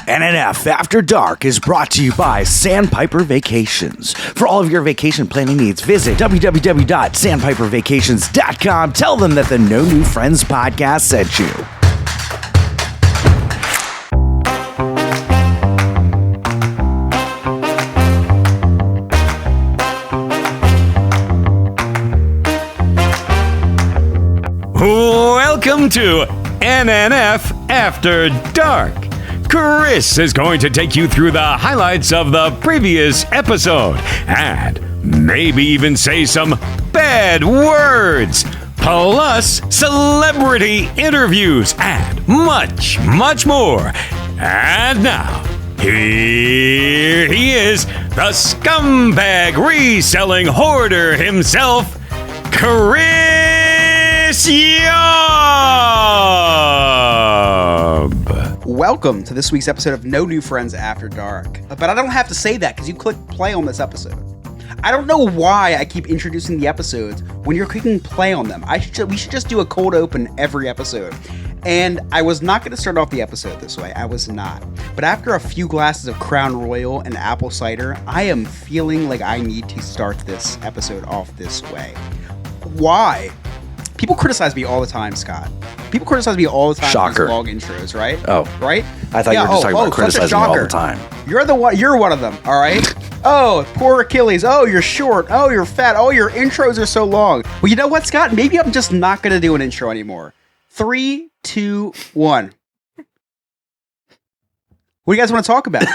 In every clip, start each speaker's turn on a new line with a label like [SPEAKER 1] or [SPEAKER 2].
[SPEAKER 1] NNF After Dark is brought to you by Sandpiper Vacations. For all of your vacation planning needs, visit www.sandpipervacations.com. Tell them that the No New Friends podcast sent you. Welcome to NNF After Dark. Chris is going to take you through the highlights of the previous episode and maybe even say some bad words, plus celebrity interviews and much, much more. And now, here he is, the scumbag reselling hoarder himself, Chris Yob.
[SPEAKER 2] Welcome to this week's episode of No New Friends After Dark. But I don't have to say that because you click play on this episode. I don't know why I keep introducing the episodes when you're clicking play on them. We should just do a cold open every episode. And I was not going to start off the episode this way. I was not. But after a few glasses of Crown Royal and apple cider, I am feeling like I need to start this episode off this way. Why? People criticize me all the time, Scott. People criticize me all the time
[SPEAKER 1] Shocker.
[SPEAKER 2] for these long intros, right?
[SPEAKER 1] Oh.
[SPEAKER 2] Right?
[SPEAKER 1] I thought you were just talking about criticizing me all the time.
[SPEAKER 2] You're one of them, all right? Oh, poor Achilles. Oh, you're short. Oh, you're fat. Oh, your intros are so long. Well, you know what, Scott? Maybe I'm just not going to do an intro anymore. 3, 2, 1. What do you guys want to talk about?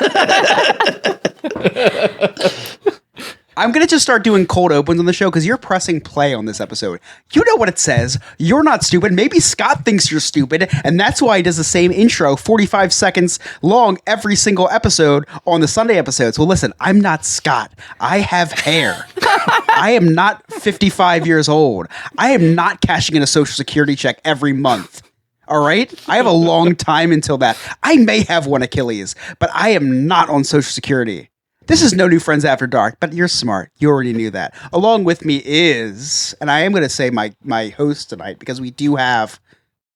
[SPEAKER 2] I'm going to just start doing cold opens on the show because you're pressing play on this episode. You know what it says. You're not stupid. Maybe Scott thinks you're stupid, and that's why he does the same intro 45 seconds long every single episode on the Sunday episodes. Well, listen, I'm not Scott. I have hair. I am not 55 years old. I am not cashing in a Social Security check every month. All right? I have a long time until that. I may have one Achilles, but I am not on Social Security. This is No New Friends After Dark, but you're smart. You already knew that. Along with me is, and I am going to say my host tonight, because we do have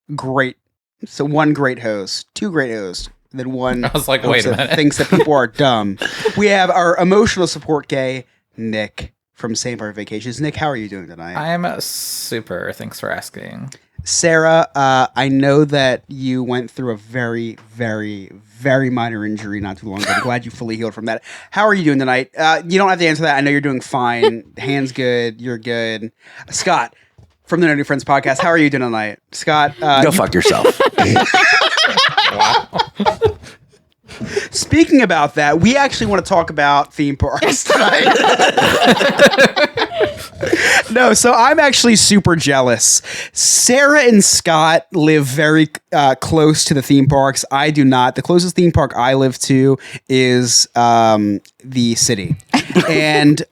[SPEAKER 2] one great host, two great hosts, and then one
[SPEAKER 3] I was like, wait a minute.
[SPEAKER 2] Thinks that people are dumb. We have our emotional support guy, Nick, from Sandpiper Vacations. Nick, how are you doing tonight?
[SPEAKER 3] I'm super. Thanks for asking.
[SPEAKER 2] Sarah, I know that you went through a very, very, very minor injury not too long ago. I'm glad you fully healed from that. How are you doing tonight? You don't have to answer that. I know you're doing fine. Hands good. You're good. Scott, from the No New Friends podcast, how are you doing tonight? Scott?
[SPEAKER 1] Go fuck yourself.
[SPEAKER 3] Wow.
[SPEAKER 2] Speaking about that, we actually want to talk about theme parks tonight. No, so I'm actually super jealous. Sarah and Scott live very close to the theme parks. I do not. The closest theme park I live to is the city. And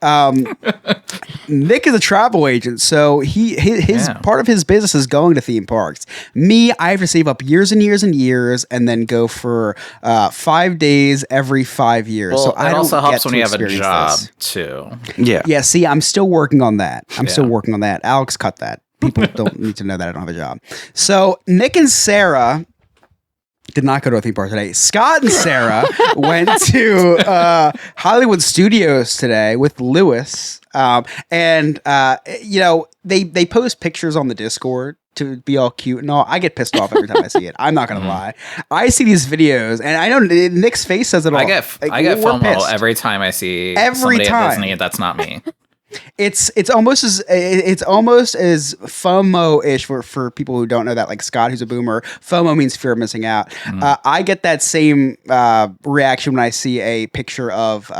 [SPEAKER 2] Nick is a travel agent, so his part of his business is going to theme parks. Me, I have to save up years and years and years, and then go for 5 days every 5 years.
[SPEAKER 3] Well,
[SPEAKER 2] so
[SPEAKER 3] it
[SPEAKER 2] I don't
[SPEAKER 3] also helps
[SPEAKER 2] get
[SPEAKER 3] when
[SPEAKER 2] to
[SPEAKER 3] you have a
[SPEAKER 2] experience
[SPEAKER 3] job
[SPEAKER 2] this.
[SPEAKER 3] too.
[SPEAKER 1] Yeah.
[SPEAKER 2] See, I'm still working on that. I'm still working on that. Alex, cut that. People don't need to know that I don't have a job. So Nick and Sarah did not go to a theme park today. Scott and Sarah went to Hollywood Studios today with Lewis. And they post pictures on the Discord to be all cute and all. I get pissed off every time I see it. I'm not going to lie. I see these videos, and I know Nick's face says it all.
[SPEAKER 3] I get FOMO every time I see somebody at Disney that's not me.
[SPEAKER 2] It's almost as FOMO-ish for people who don't know that, like Scott, who's a boomer. FOMO means fear of missing out. I get that same reaction when I see a picture of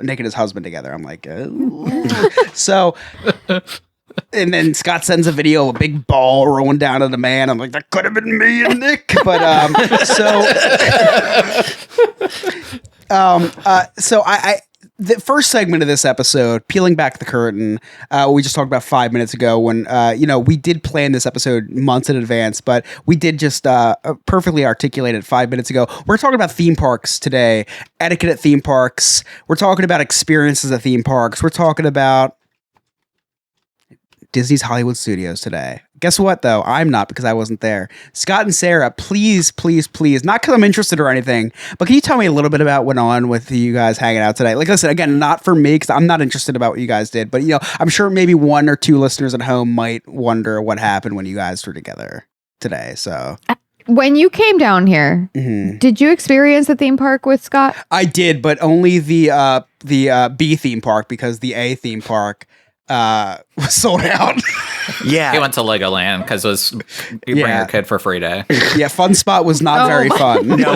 [SPEAKER 2] Nick and his husband together. I'm like, so. And then Scott sends a video of a big ball rolling down at a man. I'm like, that could have been me and Nick. But the first segment of this episode, peeling back the curtain, we just talked about 5 minutes ago when, we did plan this episode months in advance, but we did just perfectly articulate it 5 minutes ago. We're talking about theme parks today, etiquette at theme parks. We're talking about experiences at theme parks. We're talking about Disney's Hollywood Studios today. Guess what, though? I'm not, because I wasn't there. Scott and Sarah, please, please, please, not because I'm interested or anything, but can you tell me a little bit about what went on with you guys hanging out today? Like, listen, again, not for me, because I'm not interested about what you guys did, but, I'm sure maybe 1 or 2 listeners at home might wonder what happened when you guys were together today, so...
[SPEAKER 4] When you came down here, did you experience the theme park with Scott?
[SPEAKER 2] I did, but only the B theme park, because the A theme park was sold out.
[SPEAKER 3] Yeah. He went to Legoland because you bring your kid for free day.
[SPEAKER 2] Yeah, Fun Spot was not very fun.
[SPEAKER 5] No,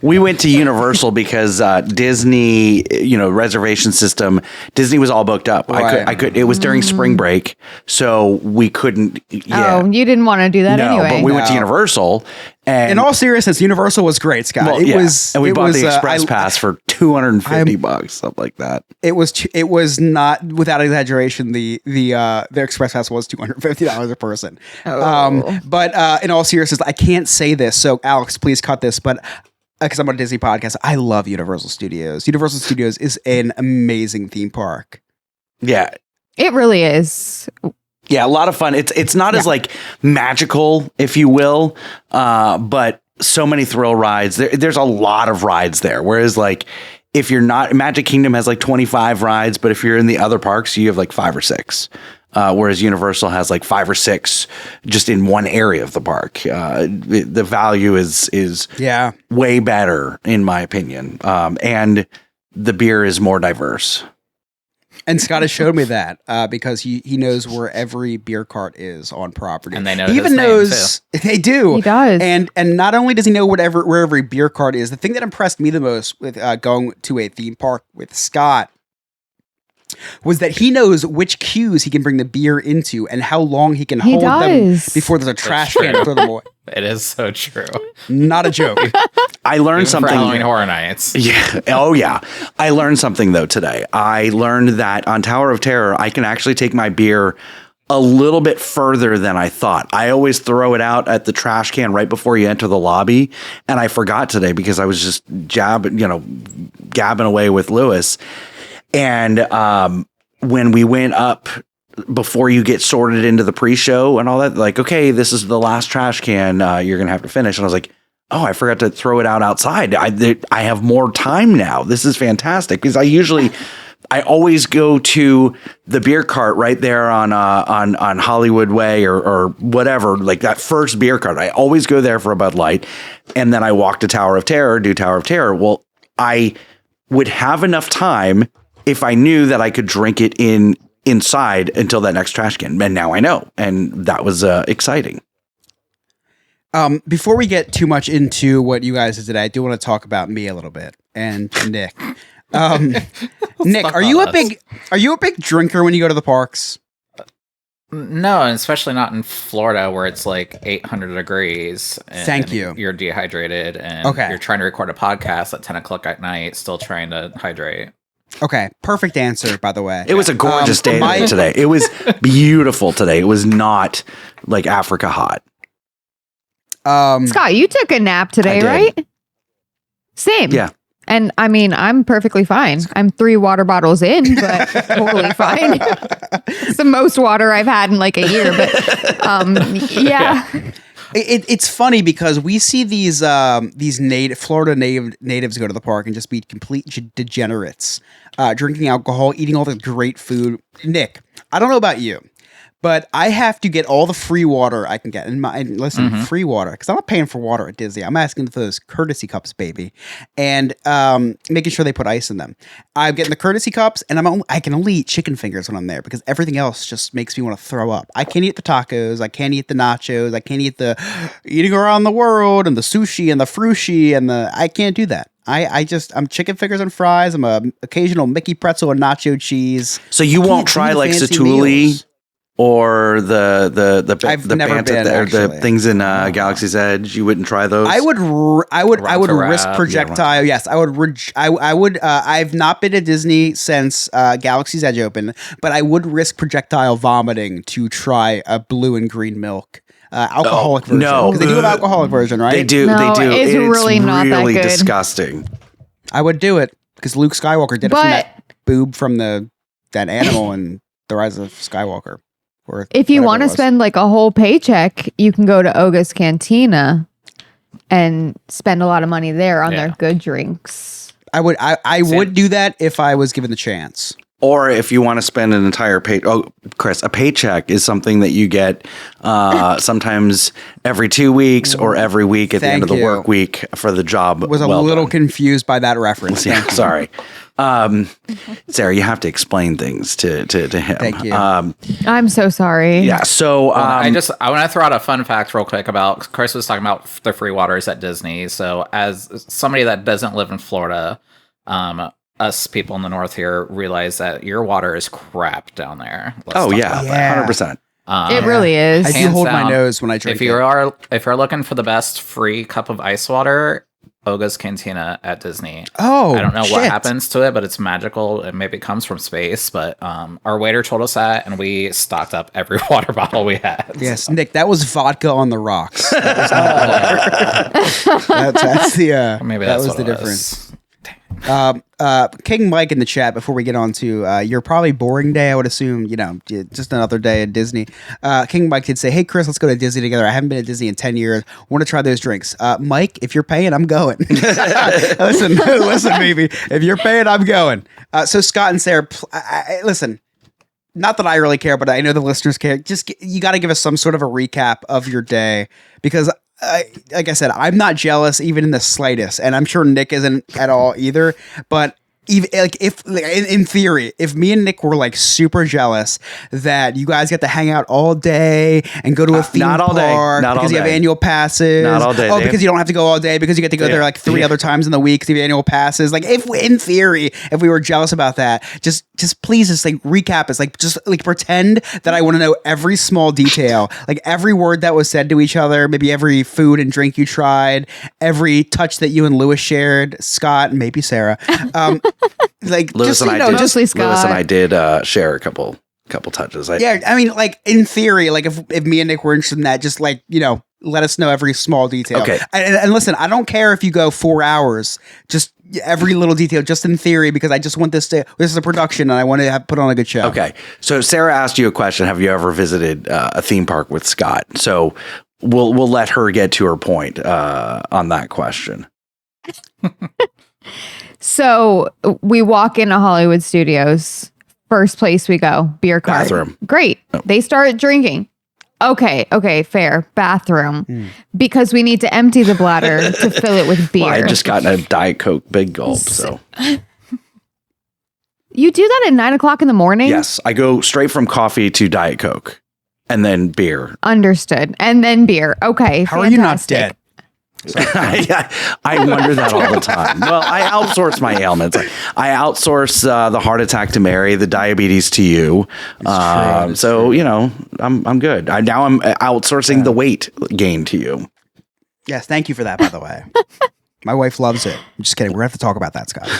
[SPEAKER 5] we went to Universal because Disney, reservation system, Disney was all booked up.
[SPEAKER 2] Right.
[SPEAKER 5] I could. It was during spring break, so we couldn't. Yeah.
[SPEAKER 4] Oh, you didn't want to do that anyway.
[SPEAKER 5] But we went to Universal. And
[SPEAKER 2] in all seriousness, Universal was great, Scott.
[SPEAKER 5] Well, and we bought the Express Pass for $250, something like that.
[SPEAKER 2] It was not, without exaggeration, the Express Pass was $250 a person. But in all seriousness, I can't say this, so Alex, please cut this. But because I'm on a Disney podcast, I love Universal Studios. Universal Studios is an amazing theme park.
[SPEAKER 5] Yeah,
[SPEAKER 4] it really is.
[SPEAKER 5] Yeah, a lot of fun. It's not as like magical, if you will, but so many thrill rides. There's a lot of rides there. Whereas like if you're not, Magic Kingdom has like 25 rides, but if you're in the other parks, you have like 5 or 6. Whereas Universal has like 5 or 6 just in one area of the park. The value is way better in my opinion, and the beer is more diverse.
[SPEAKER 2] And Scott has showed me that because he knows where every beer cart is on property.
[SPEAKER 3] And they know
[SPEAKER 2] he even knows they do.
[SPEAKER 4] He does.
[SPEAKER 2] And not only does he know where every beer cart is, the thing that impressed me the most with going to a theme park with Scott was that he knows which queues he can bring the beer into and how long he can hold them before there's a trash can to throw them away.
[SPEAKER 3] It is so true.
[SPEAKER 2] Not a joke.
[SPEAKER 5] I learned
[SPEAKER 3] Even
[SPEAKER 5] something.
[SPEAKER 3] For Halloween Horror Nights.
[SPEAKER 5] Yeah. Oh, yeah. I learned something, though, today. I learned that on Tower of Terror, I can actually take my beer a little bit further than I thought. I always throw it out at the trash can right before you enter the lobby. And I forgot today because I was just gabbing away with Lewis. And when we went up before you get sorted into the pre-show and all that, like, okay, this is the last trash can you're going to have to finish. And I was like, oh, I forgot to throw it out outside. I have more time now. This is fantastic because I always go to the beer cart right there on Hollywood Way or whatever, like that first beer cart. I always go there for a Bud Light, and then I walk to Tower of Terror, do Tower of Terror. Well, I would have enough time if I knew that I could drink it inside until that next trash can. And now I know. And that was exciting.
[SPEAKER 2] Before we get too much into what you guys did today, I do want to talk about me a little bit and Nick. Nick, are you a big drinker when you go to the parks?
[SPEAKER 3] No, and especially not in Florida where it's like 800 degrees. And
[SPEAKER 2] Thank you.
[SPEAKER 3] You're dehydrated and you're trying to record a podcast at 10 o'clock at night, still trying to hydrate.
[SPEAKER 2] Okay, perfect answer, by the way.
[SPEAKER 5] It was a gorgeous day today. It was beautiful today. It was not like Africa hot.
[SPEAKER 4] Scott, you took a nap today, right? Same.
[SPEAKER 5] Yeah.
[SPEAKER 4] And I mean, I'm perfectly fine. I'm 3 water bottles in, but totally fine. It's the most water I've had in like a year, but yeah.
[SPEAKER 2] It's funny because we see these Florida natives go to the park and just be complete degenerates, drinking alcohol, eating all this great food. Nick, I don't know about you, but I have to get all the free water I can get. And listen, free water, because I'm not paying for water at Disney. I'm asking for those courtesy cups, baby, and making sure they put ice in them. I'm getting the courtesy cups, and I can only eat chicken fingers when I'm there because everything else just makes me want to throw up. I can't eat the tacos. I can't eat the nachos. I can't eat the eating around the world and the sushi and the frushi and I can't do that. I'm chicken fingers and fries. I'm a occasional Mickey pretzel and nacho cheese.
[SPEAKER 5] So you won't try like Satuli or the things in Galaxy's Edge. You wouldn't try those.
[SPEAKER 2] I would risk projectile. Yeah, yes, I would. I've not been to Disney since Galaxy's Edge opened, but I would risk projectile vomiting to try a blue and green milk. Alcoholic version. No, because they do have alcoholic version, right?
[SPEAKER 5] They do.
[SPEAKER 4] No,
[SPEAKER 5] they do.
[SPEAKER 4] It's really not that good.
[SPEAKER 5] Disgusting.
[SPEAKER 2] I would do it because Luke Skywalker did it from that boob from that animal in The Rise of Skywalker. Or
[SPEAKER 4] If you
[SPEAKER 2] whatever
[SPEAKER 4] want
[SPEAKER 2] it
[SPEAKER 4] to
[SPEAKER 2] was.
[SPEAKER 4] spend like a whole paycheck, you can go to Oga's Cantina and spend a lot of money there on their good drinks.
[SPEAKER 2] I would do that if I was given the chance.
[SPEAKER 5] Or if you want to spend an entire Chris, a paycheck is something that you get sometimes every 2 weeks or every week at the end of the work week for the job.
[SPEAKER 2] Was a little confused by that reference.
[SPEAKER 5] Yeah, sorry. Sarah, you have to explain things to him.
[SPEAKER 2] Thank you.
[SPEAKER 4] I'm so sorry.
[SPEAKER 5] Yeah, so
[SPEAKER 3] I want to throw out a fun fact real quick about Chris was talking about the free waters at Disney. So as somebody that doesn't live in Florida, us people in the north here realize that your water is crap down there. Let's talk about that.
[SPEAKER 5] 100%.
[SPEAKER 4] It really is.
[SPEAKER 2] I do
[SPEAKER 3] Hands
[SPEAKER 2] hold my
[SPEAKER 3] down,
[SPEAKER 2] nose when I drink
[SPEAKER 3] if you're looking for the best free cup of ice water, Oga's Cantina at Disney.
[SPEAKER 2] Oh,
[SPEAKER 3] I don't know
[SPEAKER 2] shit.
[SPEAKER 3] what happens to it, but it's magical. It maybe comes from space, but our waiter told us that, and we stocked up every water bottle we had.
[SPEAKER 2] Yes, Nick, that was vodka on the rocks. That was not water. that's the
[SPEAKER 3] Maybe
[SPEAKER 2] that
[SPEAKER 3] that's
[SPEAKER 2] was
[SPEAKER 3] what
[SPEAKER 2] the
[SPEAKER 3] it
[SPEAKER 2] difference.
[SPEAKER 3] was.
[SPEAKER 2] King Mike in the chat before we get on to your probably boring day, I would assume, just another day at Disney. King Mike did say, "Hey Chris, let's go to Disney together. I haven't been to Disney in 10 years. Want to try those drinks." Mike, if you're paying, I'm going. listen, baby. If you're paying, I'm going. So Scott and Sarah, listen. Not that I really care, but I know the listeners care. You got to give us some sort of a recap of your day because, like I said, I'm not jealous even in the slightest, and I'm sure Nick isn't at all either. But even in theory, if me and Nick were like super jealous that you guys get to hang out all day and go to a theme
[SPEAKER 5] not all day.
[SPEAKER 2] park
[SPEAKER 5] Not all
[SPEAKER 2] because you have
[SPEAKER 5] day.
[SPEAKER 2] annual passes,
[SPEAKER 5] Not all day.
[SPEAKER 2] oh, because you don't have to go all day because you get to go there like 3 other times in the week because you have annual passes. Like if in theory, if we were jealous about that, just please just like recap us, like just like pretend that I want to know every small detail, like every word that was said to each other, maybe every food and drink you tried, every touch that you and Lewis shared, Scott, and maybe Sarah. Like
[SPEAKER 5] Lewis
[SPEAKER 2] just
[SPEAKER 5] and
[SPEAKER 2] you
[SPEAKER 5] I
[SPEAKER 2] know,
[SPEAKER 5] did.
[SPEAKER 2] just
[SPEAKER 4] Mostly
[SPEAKER 5] Lewis and
[SPEAKER 4] Scott.
[SPEAKER 5] I did share a couple touches.
[SPEAKER 2] yeah. I mean, like in theory, like if me and Nick were interested in that, just like let us know every small detail.
[SPEAKER 5] Okay.
[SPEAKER 2] And listen, I don't care if you go 4 hours, just every little detail, just in theory, because I just want this is a production and I want to put on a good show.
[SPEAKER 5] Okay. So Sarah asked you a question. Have you ever visited a theme park with Scott? So we'll let her get to her point on that question.
[SPEAKER 4] So we walk into Hollywood Studios. First place we go, beer cart.
[SPEAKER 5] Bathroom.
[SPEAKER 4] Great. They start drinking. Okay, fair. Bathroom. Because we need to empty the bladder to fill it with beer.
[SPEAKER 5] Well, I had just gotten a Diet Coke big gulp. So
[SPEAKER 4] You do that at 9:00 in the morning?
[SPEAKER 5] yes, I go straight from coffee to Diet Coke and then beer.
[SPEAKER 4] Understood. And then beer. Okay.
[SPEAKER 2] How are you not
[SPEAKER 4] fantastic.
[SPEAKER 2] dead?
[SPEAKER 5] I wonder that all the time. Well, I outsource my ailments. I outsource the heart attack to Mary, the diabetes to you. So I'm good. Now I'm outsourcing the weight gain to you.
[SPEAKER 2] Yes, thank you for that, by the way. My wife loves it. I'm just kidding. We're going to have to talk about that, Scott.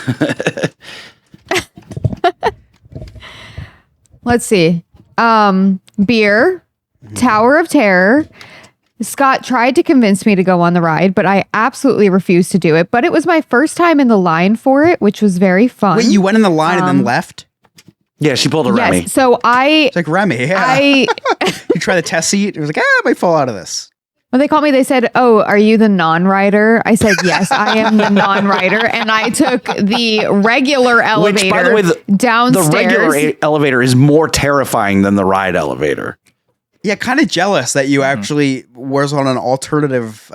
[SPEAKER 4] Let's see. Beer, Tower of Terror. Scott tried to convince me to go on the ride, but I absolutely refused to do it. But it was my first time in the line for it, which was very fun.
[SPEAKER 2] Wait, you went in the line and then left?
[SPEAKER 5] Yeah, she pulled a Remy.
[SPEAKER 4] Yes. So
[SPEAKER 2] It's like Remy, yeah.
[SPEAKER 4] you
[SPEAKER 2] try the test seat. It was like, I might fall out of this.
[SPEAKER 4] When they called me, they said, "Oh, are you the non-rider?" I said, "Yes, I am the non-rider," and I took the regular elevator.
[SPEAKER 5] Which, by the way,
[SPEAKER 4] downstairs.
[SPEAKER 5] the regular elevator is more terrifying than the ride elevator.
[SPEAKER 2] Yeah, kind of jealous that you actually was on an alternative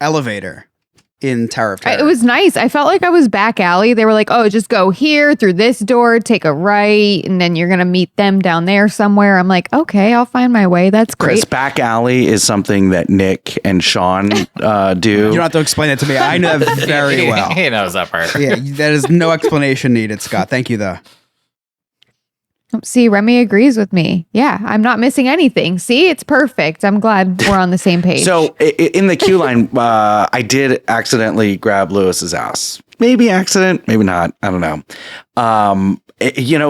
[SPEAKER 2] elevator in Tower of Terror.
[SPEAKER 4] It was nice. I felt like I was back alley. They were like, "Oh, just go here through this door, take a right, and then you're gonna meet them down there somewhere." I'm like, "Okay, I'll find my way. That's great."
[SPEAKER 5] Chris, back alley is something that Nick and Sean do.
[SPEAKER 2] You don't have to explain it to me. I know that very well.
[SPEAKER 3] He knows that part.
[SPEAKER 2] Yeah, that is no explanation needed, Scott. Thank you, though.
[SPEAKER 4] See, Remy agrees with me. Yeah, I'm not missing anything. See, it's perfect. I'm glad we're on the same page.
[SPEAKER 5] So in the queue line, I did accidentally grab Lewis's ass. Maybe accident, maybe not. I don't know.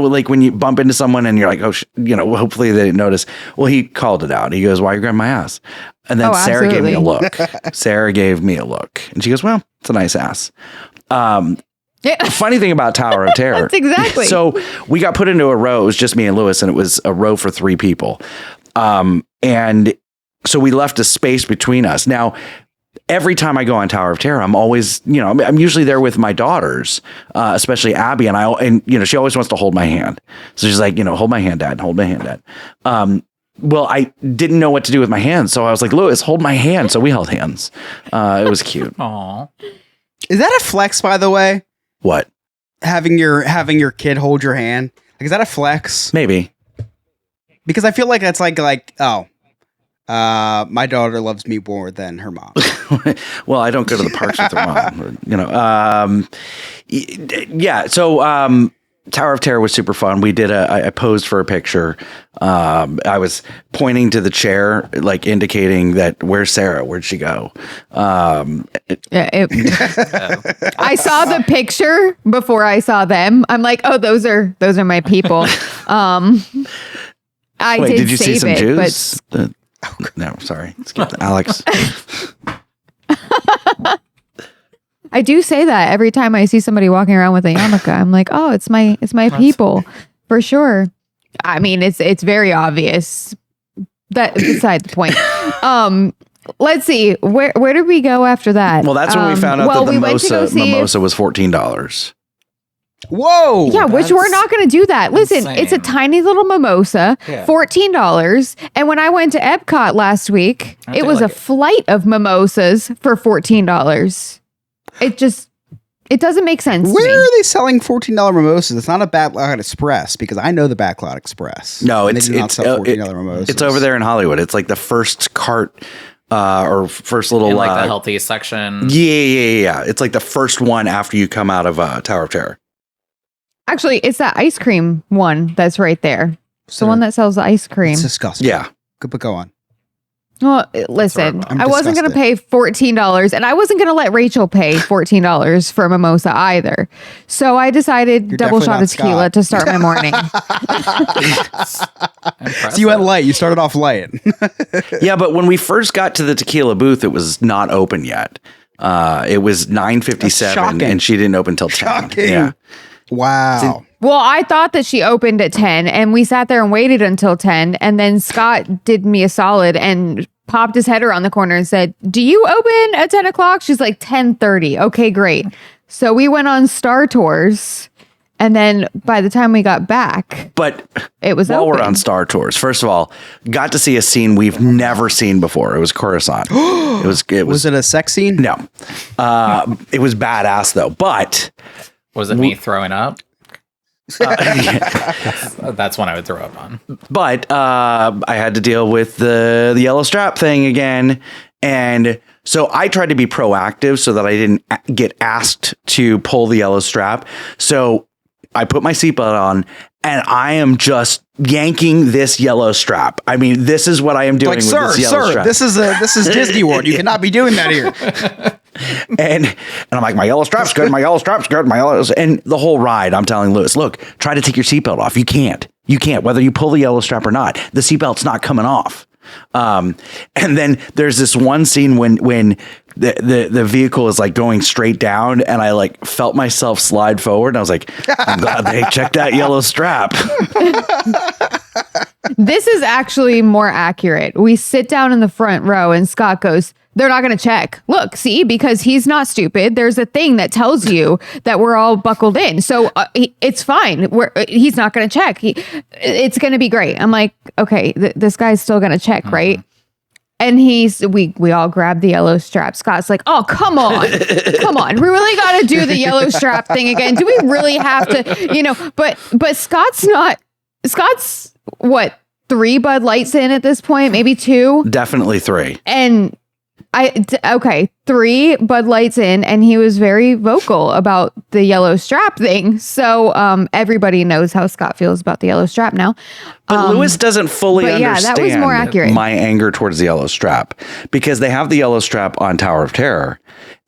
[SPEAKER 5] Like when you bump into someone and you're like, hopefully they didn't notice. Well, he called it out. He goes, "Why are you grabbing my ass?" And then Sarah gave me a look. Sarah gave me a look. And she goes, "Well, it's a nice ass."
[SPEAKER 4] Yeah.
[SPEAKER 5] Funny thing about Tower of Terror.
[SPEAKER 4] That's exactly.
[SPEAKER 5] So we got put into a row. It was just me and Lewis, and it was a row for 3 people. And so we left a space between us. Now, every time I go on Tower of Terror, I'm always, I'm usually there with my daughters, especially Abby, and she always wants to hold my hand. So she's like, hold my hand, Dad, hold my hand, Dad. Well, I didn't know what to do with my hands, so I was like, Lewis, hold my hand. So we held hands. It was cute.
[SPEAKER 3] Aw.
[SPEAKER 2] Is that a flex, by the way?
[SPEAKER 5] What?
[SPEAKER 2] Having your kid hold your hand? Like, is that a flex?
[SPEAKER 5] Maybe.
[SPEAKER 2] Because I feel like that's like my daughter loves me more than her mom.
[SPEAKER 5] Well, I don't go to the parks with her mom. Yeah. So Tower of Terror was super fun. We did I posed for a picture. I was pointing to the chair, like indicating that where's Sarah? Where'd she go?
[SPEAKER 4] I saw the picture before I saw them. I'm like, oh, those are my people.
[SPEAKER 5] Wait, did you see some
[SPEAKER 4] it,
[SPEAKER 5] Jews? No, sorry. Skip that. Alex.
[SPEAKER 4] I do say that every time I see somebody walking around with a yarmulke. I'm like, oh, it's my people for sure. I mean, it's very obvious. That beside the point. Let's see. Where did we go after that?
[SPEAKER 5] Well, that's when we found out that the mimosa was $14.
[SPEAKER 2] Whoa!
[SPEAKER 4] Yeah, which we're not going to do that. Listen,
[SPEAKER 3] insane.
[SPEAKER 4] it's a tiny little mimosa,
[SPEAKER 3] Yeah.
[SPEAKER 4] $14. And when I went to Epcot last week, it was a flight of mimosas for $14. It doesn't make sense to me.
[SPEAKER 2] Where are they selling $14 mimosas? It's not a Backlot Express, because I know the Backlot Express.
[SPEAKER 5] No,
[SPEAKER 2] And
[SPEAKER 5] it's
[SPEAKER 2] they do not sell $14 mimosas.
[SPEAKER 5] It's over there in Hollywood. It's like the first cart or first little
[SPEAKER 3] In like the healthy section.
[SPEAKER 5] Yeah. It's like the first one after you come out of Tower of Terror.
[SPEAKER 4] Actually, it's that ice cream one that's right there. It's the
[SPEAKER 2] So
[SPEAKER 4] one that sells the ice cream.
[SPEAKER 2] It's disgusting.
[SPEAKER 5] Yeah.
[SPEAKER 2] But go on.
[SPEAKER 4] Well, listen,
[SPEAKER 2] I'm
[SPEAKER 4] I wasn't going to pay $14, and I wasn't going to let Rachel pay $14 for a mimosa either. So I decided
[SPEAKER 2] You're
[SPEAKER 4] double shot
[SPEAKER 2] definitely
[SPEAKER 4] of tequila
[SPEAKER 2] not
[SPEAKER 4] to start my morning.
[SPEAKER 2] So you went light. You started off light.
[SPEAKER 5] Yeah, but when we first got to the tequila booth, it was not open yet. It was 9:57,
[SPEAKER 2] shocking.
[SPEAKER 5] and she didn't open till 10.
[SPEAKER 2] Shocking.
[SPEAKER 5] Yeah.
[SPEAKER 2] Wow.
[SPEAKER 4] Well, I thought that she opened at 10, and we sat there and waited until 10, and then Scott did me a solid and popped his head around the corner and said, do you open at 10 o'clock? She's like, 10:30. Okay, great. So we went on Star Tours, and then by the time we got back,
[SPEAKER 5] But
[SPEAKER 4] it was
[SPEAKER 5] while
[SPEAKER 4] open.
[SPEAKER 5] we're on Star Tours, first of all, got to see a scene we've never seen before. It was Coruscant. it
[SPEAKER 2] Was it a sex scene?
[SPEAKER 5] No. It was badass though. But
[SPEAKER 3] Was it me throwing up? That's when I would throw up on.
[SPEAKER 5] But I had to deal with the yellow strap thing again. And so I tried to be proactive so that I didn't get asked to pull the yellow strap. So I put my seatbelt on and I am just yanking this yellow strap. I mean, this is what I am doing
[SPEAKER 2] Like,
[SPEAKER 5] with this yellow strap.
[SPEAKER 2] this is Disney World. You cannot be doing that here.
[SPEAKER 5] And I'm like, my yellow strap's good, my yellow strap's good, my yellow. And the whole ride, I'm telling Lewis, look, try to take your seatbelt off. You can't. Whether you pull the yellow strap or not, the seatbelt's not coming off. And then there's this one scene when the vehicle is like going straight down, and I like felt myself slide forward. And I was like, I'm glad they checked that yellow strap.
[SPEAKER 4] This is actually more accurate. We sit down in the front row and Scott goes, they're not going to check. Look, see, because he's not stupid. There's a thing that tells you that we're all buckled in. So it's fine. He's not going to check. It's going to be great. I'm like, okay, this guy's still going to check, right? And we all grab the yellow strap. Scott's like, oh, come on. Come on. We really got to do the yellow strap thing again. Do we really have to, but Scott's what, 3 Bud Lights in at this point, maybe 2.
[SPEAKER 5] Definitely 3.
[SPEAKER 4] And 3 Bud Lights in, and he was very vocal about the yellow strap thing. So everybody knows how Scott feels about the yellow strap now.
[SPEAKER 5] But Lewis doesn't fully understand
[SPEAKER 4] that was more accurate.
[SPEAKER 5] my anger towards the yellow strap, because they have the yellow strap on Tower of Terror.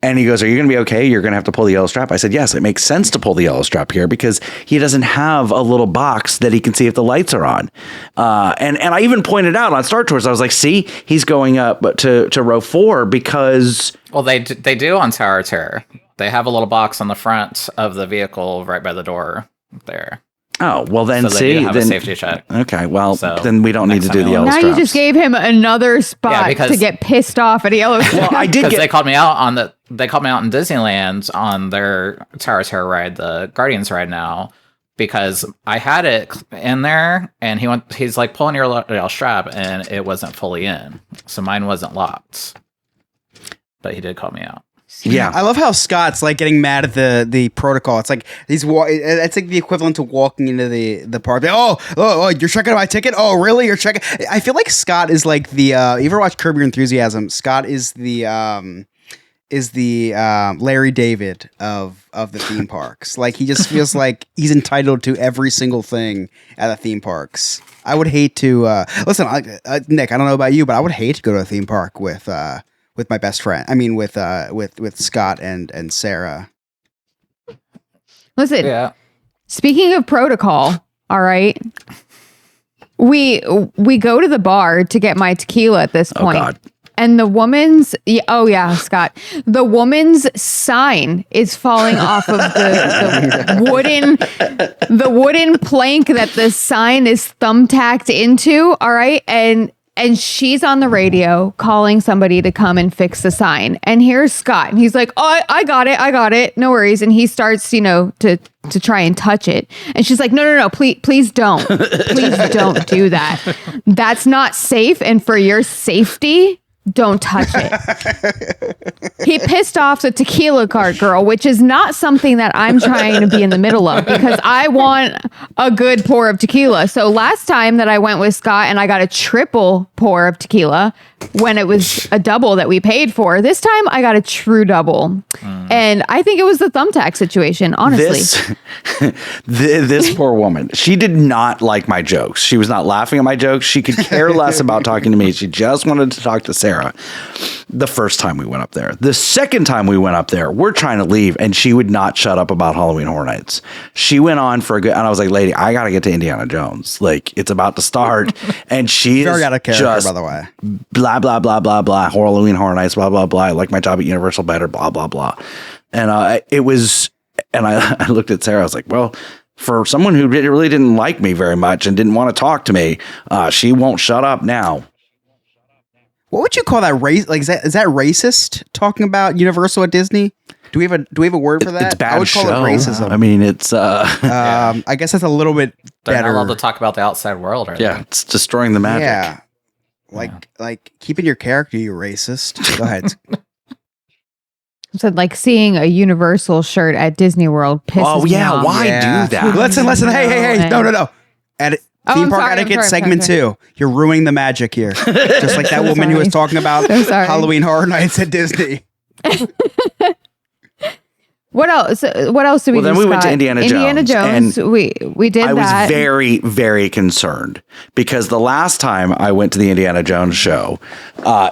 [SPEAKER 5] And he goes, are you going to be okay? You're going to have to pull the yellow strap. I said, yes, it makes sense to pull the yellow strap here because he doesn't have a little box that he can see if the lights are on. And I even pointed out on Star Tours, I was like, see, he's going up to row 4 because...
[SPEAKER 3] Well, they do on Tower of Terror. They have a little box on the front of the vehicle right by the door there.
[SPEAKER 5] Oh, well then
[SPEAKER 3] So they need to have a
[SPEAKER 5] then
[SPEAKER 3] safety check.
[SPEAKER 5] okay, well
[SPEAKER 3] So,
[SPEAKER 5] then we don't need to
[SPEAKER 3] next
[SPEAKER 5] do
[SPEAKER 3] time
[SPEAKER 5] the
[SPEAKER 3] you'll-
[SPEAKER 5] yellow
[SPEAKER 4] Now
[SPEAKER 5] straps.
[SPEAKER 4] you just gave him another spot
[SPEAKER 3] because-
[SPEAKER 4] to get pissed off at a yellow
[SPEAKER 5] Well, I did
[SPEAKER 3] Because
[SPEAKER 5] get
[SPEAKER 3] they called me out on they called me out in Disneyland on their Tower of Terror ride, the Guardians ride now, because I had it in there and he's like pulling your yellow strap and it wasn't fully in. So mine wasn't locked. But he did call me out.
[SPEAKER 5] yeah.
[SPEAKER 2] I love how Scott's like getting mad at the protocol. It's like it's like the equivalent to walking into the park. Oh, you're checking my ticket? Oh, really? You're checking? I feel like Scott is like the. You ever watch Curb Your Enthusiasm? Scott is the Larry David of the theme parks. Like he just feels like he's entitled to every single thing at the theme parks. I would hate to listen, Nick. I don't know about you, but I would hate to go to a theme park with my best friend. I mean, with Scott and Sarah.
[SPEAKER 4] Listen,
[SPEAKER 3] Yeah.
[SPEAKER 4] speaking of protocol, all right. We go to the bar to get my tequila at this point.
[SPEAKER 5] God.
[SPEAKER 4] And the woman's Scott. The woman's sign is falling off of the wooden plank that the sign is thumbtacked into, all right? And she's on the radio calling somebody to come and fix the sign. And here's Scott. And he's like, oh, I got it. No worries. And he starts, to try and touch it. And she's like, no, please don't. Please don't do that. That's not safe. And for your safety, don't touch it. He pissed off the tequila cart girl, which is not something that I'm trying to be in the middle of because I want a good pour of tequila. So last time that I went with Scott and I got a triple pour of tequila when it was a double that we paid for, this time I got a true double. And I think it was the thumbtack situation, honestly.
[SPEAKER 5] This poor woman, she did not like my jokes. She was not laughing at my jokes. She could care less about talking to me. She just wanted to talk to Sarah. The first time we went up there. The second time we went up there, we're trying to leave and she would not shut up about Halloween Horror Nights. She went on for a good, and I was like, lady, I got to get to Indiana Jones. Like, it's about to start. And she is
[SPEAKER 2] Very out of character,
[SPEAKER 5] just
[SPEAKER 2] by the way.
[SPEAKER 5] blah, blah, blah, blah, blah. Halloween Horror Nights, blah, blah, blah. I like my job at Universal better, blah, blah, blah. And it was, and I looked at Sarah, I was like, well, for someone who really didn't like me very much and didn't want to talk to me, she won't shut up now.
[SPEAKER 2] What would you call that race? Like, is that racist? Talking about Universal at Disney? Do we have a word for that?
[SPEAKER 5] It's bad
[SPEAKER 2] I would call
[SPEAKER 5] show.
[SPEAKER 2] it racism.
[SPEAKER 5] I mean, it's
[SPEAKER 2] I guess that's a little bit
[SPEAKER 3] They're
[SPEAKER 2] better.
[SPEAKER 3] not allowed to talk about the outside world, are
[SPEAKER 5] yeah, it's destroying the magic.
[SPEAKER 2] Yeah, like keeping your character, you racist. Go ahead.
[SPEAKER 4] Said like seeing a Universal shirt at Disney World pisses
[SPEAKER 5] Oh
[SPEAKER 4] me
[SPEAKER 5] yeah,
[SPEAKER 4] off.
[SPEAKER 5] why
[SPEAKER 2] Yeah.
[SPEAKER 5] do that?
[SPEAKER 2] Listen. Hey. No. No.
[SPEAKER 4] Oh,
[SPEAKER 2] Theme
[SPEAKER 4] I'm
[SPEAKER 2] park
[SPEAKER 4] sorry,
[SPEAKER 2] etiquette
[SPEAKER 4] I'm sorry,
[SPEAKER 2] segment
[SPEAKER 4] sorry.
[SPEAKER 2] 2. You're ruining the magic here. Just like that
[SPEAKER 4] So
[SPEAKER 2] woman who was
[SPEAKER 4] sorry.
[SPEAKER 2] talking about
[SPEAKER 4] So sorry.
[SPEAKER 2] Halloween Horror Nights at Disney.
[SPEAKER 4] What else? What else did we
[SPEAKER 5] Well,
[SPEAKER 4] do?
[SPEAKER 5] then we went to
[SPEAKER 4] Scott?
[SPEAKER 5] Indiana
[SPEAKER 4] Jones.
[SPEAKER 5] and
[SPEAKER 4] We did
[SPEAKER 5] I
[SPEAKER 4] that.
[SPEAKER 5] was very, very concerned because the last time I went to the Indiana Jones show,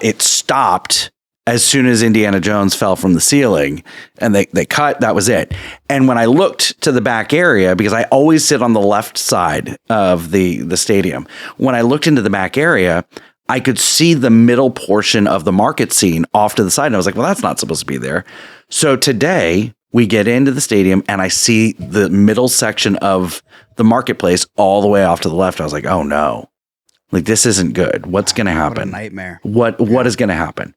[SPEAKER 5] it stopped as soon as Indiana Jones fell from the ceiling and they cut, that was it. And when I looked to the back area, because I always sit on the left side of the stadium, when I looked into the back area, I could see the middle portion of the market scene off to the side. And I was like, well, that's not supposed to be there. So today we get into the stadium and I see the middle section of the marketplace all the way off to the left. I was like, oh no, like this isn't good. What's going to happen?
[SPEAKER 2] What a nightmare.
[SPEAKER 5] What is going to happen?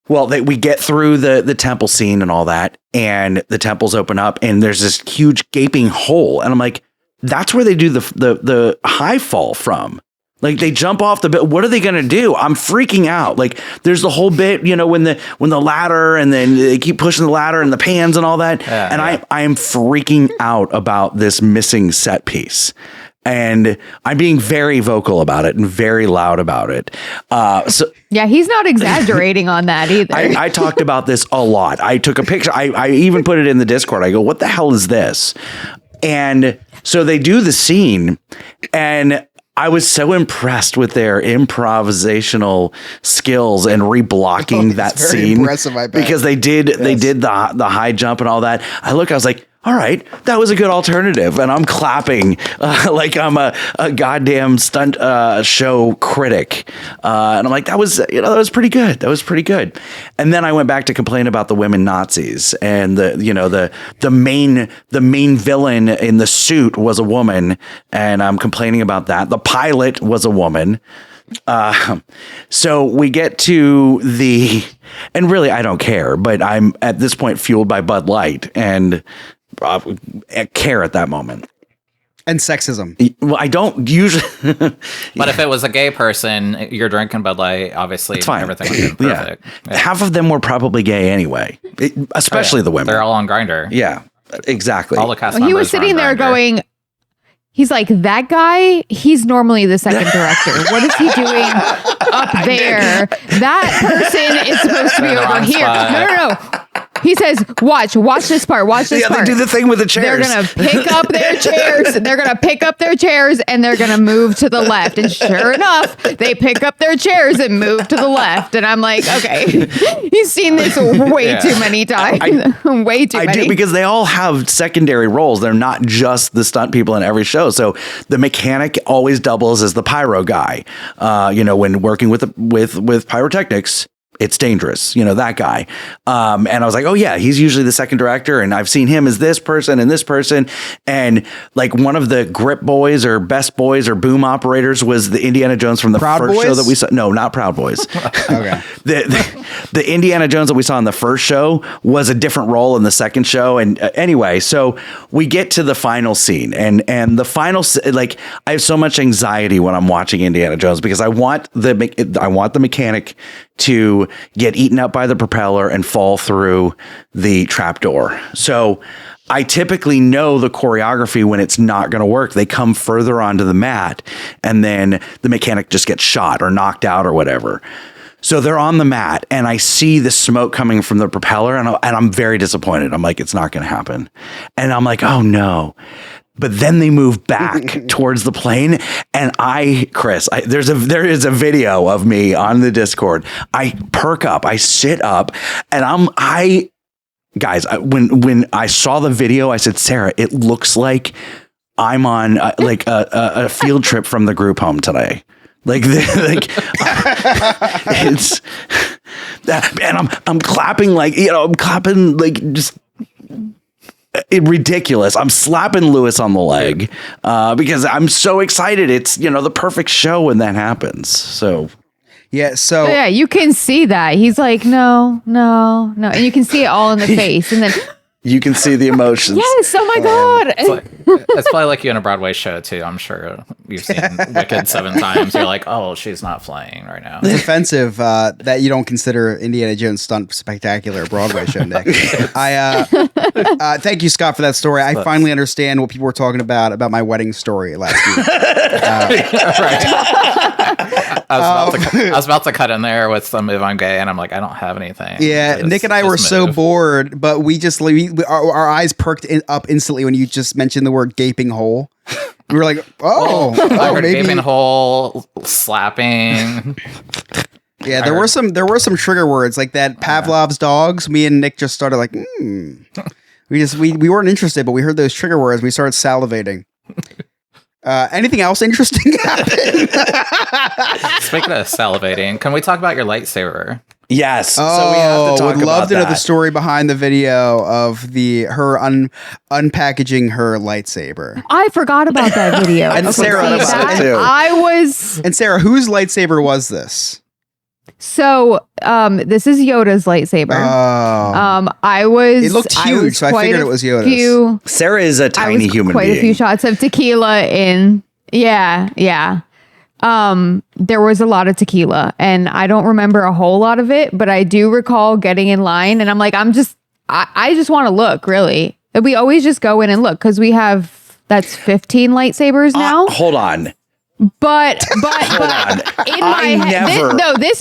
[SPEAKER 5] Well, we get through the temple scene and all that, and the temples open up, and there's this huge gaping hole, and I'm like, that's where they do the high fall from. Like they jump off the bit. What are they going to do? I'm freaking out. Like there's the whole bit, when the ladder, and then they keep pushing the ladder and the pans and all that, and I am freaking out about this missing set piece. And I'm being very vocal about it and very loud about it.
[SPEAKER 4] Yeah, he's not exaggerating on that either.
[SPEAKER 5] I talked about this a lot. I took a picture. I even put it in the Discord. I go, what the hell is this? And so they do the scene, and I was so impressed with their improvisational skills and reblocking that
[SPEAKER 2] very
[SPEAKER 5] scene.
[SPEAKER 2] impressive, I bet.
[SPEAKER 5] Because they did the high jump and all that. I was like, all right, that was a good alternative. And I'm clapping like I'm a goddamn stunt show critic. And I'm like, that was pretty good. That was pretty good. And then I went back to complain about the women Nazis, and the main villain in the suit was a woman, and I'm complaining about that. The pilot was a woman. So we get to and really I don't care, but I'm at this point fueled by Bud Light and care at that moment.
[SPEAKER 2] And sexism.
[SPEAKER 5] Well, I don't usually.
[SPEAKER 3] But if it was a gay person, you're drinking Bud Light, obviously
[SPEAKER 5] It's fine.
[SPEAKER 3] everything would be perfect.
[SPEAKER 5] Yeah. Half of them were probably gay anyway, especially the women.
[SPEAKER 3] They're all on Grindr.
[SPEAKER 5] Yeah, exactly.
[SPEAKER 3] All the cast
[SPEAKER 4] He
[SPEAKER 3] members
[SPEAKER 4] was
[SPEAKER 3] are on
[SPEAKER 4] sitting there
[SPEAKER 3] Grindr.
[SPEAKER 4] going, he's like, that guy, he's normally the second director. What is he doing up there? That person is supposed to be
[SPEAKER 3] In the
[SPEAKER 4] over
[SPEAKER 3] wrong
[SPEAKER 4] here.
[SPEAKER 3] spot.
[SPEAKER 4] No. He says, watch this part,
[SPEAKER 5] Yeah, they
[SPEAKER 4] part.
[SPEAKER 5] do the thing with the
[SPEAKER 4] They're
[SPEAKER 5] chairs.
[SPEAKER 4] going to pick up their chairs. They're going to pick up their chairs and they're going to move to the left. And sure enough, they pick up their chairs and move to the left. And I'm like, okay, he's seen this way too many times. Way too
[SPEAKER 5] I
[SPEAKER 4] many.
[SPEAKER 5] do, because they all have secondary roles. They're not just the stunt people in every show. So the mechanic always doubles as the pyro guy. When working with pyrotechnics, it's dangerous, that guy. And I was like, oh yeah, he's usually the second director, and I've seen him as this person and this person. And like one of the grip boys or best boys or boom operators was the Indiana Jones from the
[SPEAKER 2] Proud
[SPEAKER 5] first
[SPEAKER 2] Boys?
[SPEAKER 5] show that we saw. No, not Proud Boys.
[SPEAKER 2] Okay.
[SPEAKER 5] The Indiana Jones that we saw in the first show was a different role in the second show. And anyway, so we get to the final scene, and the final, like, I have so much anxiety when I'm watching Indiana Jones because I want the mechanic to get eaten up by the propeller and fall through the trapdoor. So I typically know the choreography when it's not going to work. They come further onto the mat and then the mechanic just gets shot or knocked out or whatever. So they're on the mat and I see the smoke coming from the propeller and I'm very disappointed. I'm like, it's not going to happen. And I'm like, oh no. But then they move back towards the plane, and Chris, there is a video of me on the Discord. I perk up, I sit up, and when I saw the video, I said, Sarah, it looks like I'm on a field trip from the group home today. It's that, and I'm clapping I'm clapping just. Ridiculous. I'm slapping Lewis on the leg because I'm so excited. It's the perfect show when that happens. So
[SPEAKER 2] Yeah. So
[SPEAKER 4] yeah, you can see that. He's like, no. And you can see it all in the face. And then,
[SPEAKER 5] you can see the emotions.
[SPEAKER 4] yes, oh my God.
[SPEAKER 3] It's probably like you in a Broadway show too. I'm sure you've seen Wicked 7 times. You're like, oh, she's not flying right now.
[SPEAKER 2] it's offensive that you don't consider Indiana Jones stunt spectacular a Broadway show, Nick. Thank you, Scott, for that story. I finally understand what people were talking about my wedding story last week.
[SPEAKER 3] I was about to cut in there with some if I'm gay, and I'm like, I don't have anything.
[SPEAKER 2] Yeah,
[SPEAKER 3] Just-
[SPEAKER 2] Nick and I
[SPEAKER 3] just
[SPEAKER 2] were so
[SPEAKER 3] move.
[SPEAKER 2] bored, but our eyes perked up instantly when you just mentioned the word gaping hole. We were like,
[SPEAKER 3] I heard
[SPEAKER 2] maybe.
[SPEAKER 3] gaping hole, slapping.
[SPEAKER 2] Yeah, there were some trigger words like that. Pavlov's dogs. Me and Nick just started like, we weren't interested, but we heard those trigger words. We started salivating. Anything else interesting happen?
[SPEAKER 3] Speaking of salivating, can we talk about your lightsaber?
[SPEAKER 5] Yes. So we have to talk
[SPEAKER 2] would love
[SPEAKER 5] about
[SPEAKER 2] to know the
[SPEAKER 5] that.
[SPEAKER 2] story behind the video of her unpackaging her lightsaber.
[SPEAKER 4] I forgot about that video.
[SPEAKER 2] And Sarah
[SPEAKER 5] forgot about it, too.
[SPEAKER 4] I was
[SPEAKER 2] And Sarah, whose lightsaber was this?
[SPEAKER 4] so this is Yoda's lightsaber. I was
[SPEAKER 2] It looked
[SPEAKER 4] I
[SPEAKER 2] huge,
[SPEAKER 4] was
[SPEAKER 2] so I
[SPEAKER 4] quite
[SPEAKER 2] figured
[SPEAKER 4] a
[SPEAKER 2] it was Yoda's.
[SPEAKER 4] few-
[SPEAKER 5] Sarah is a
[SPEAKER 4] I
[SPEAKER 5] tiny
[SPEAKER 4] was
[SPEAKER 5] human
[SPEAKER 4] quite
[SPEAKER 5] being.
[SPEAKER 4] a few shots of tequila in. Yeah. There was a lot of tequila and I don't remember a whole lot of it, but I do recall getting in line and I'm like, I just want to look, really. We always just go in and look because that's 15 lightsabers now.
[SPEAKER 5] Hold on.
[SPEAKER 4] But in my head,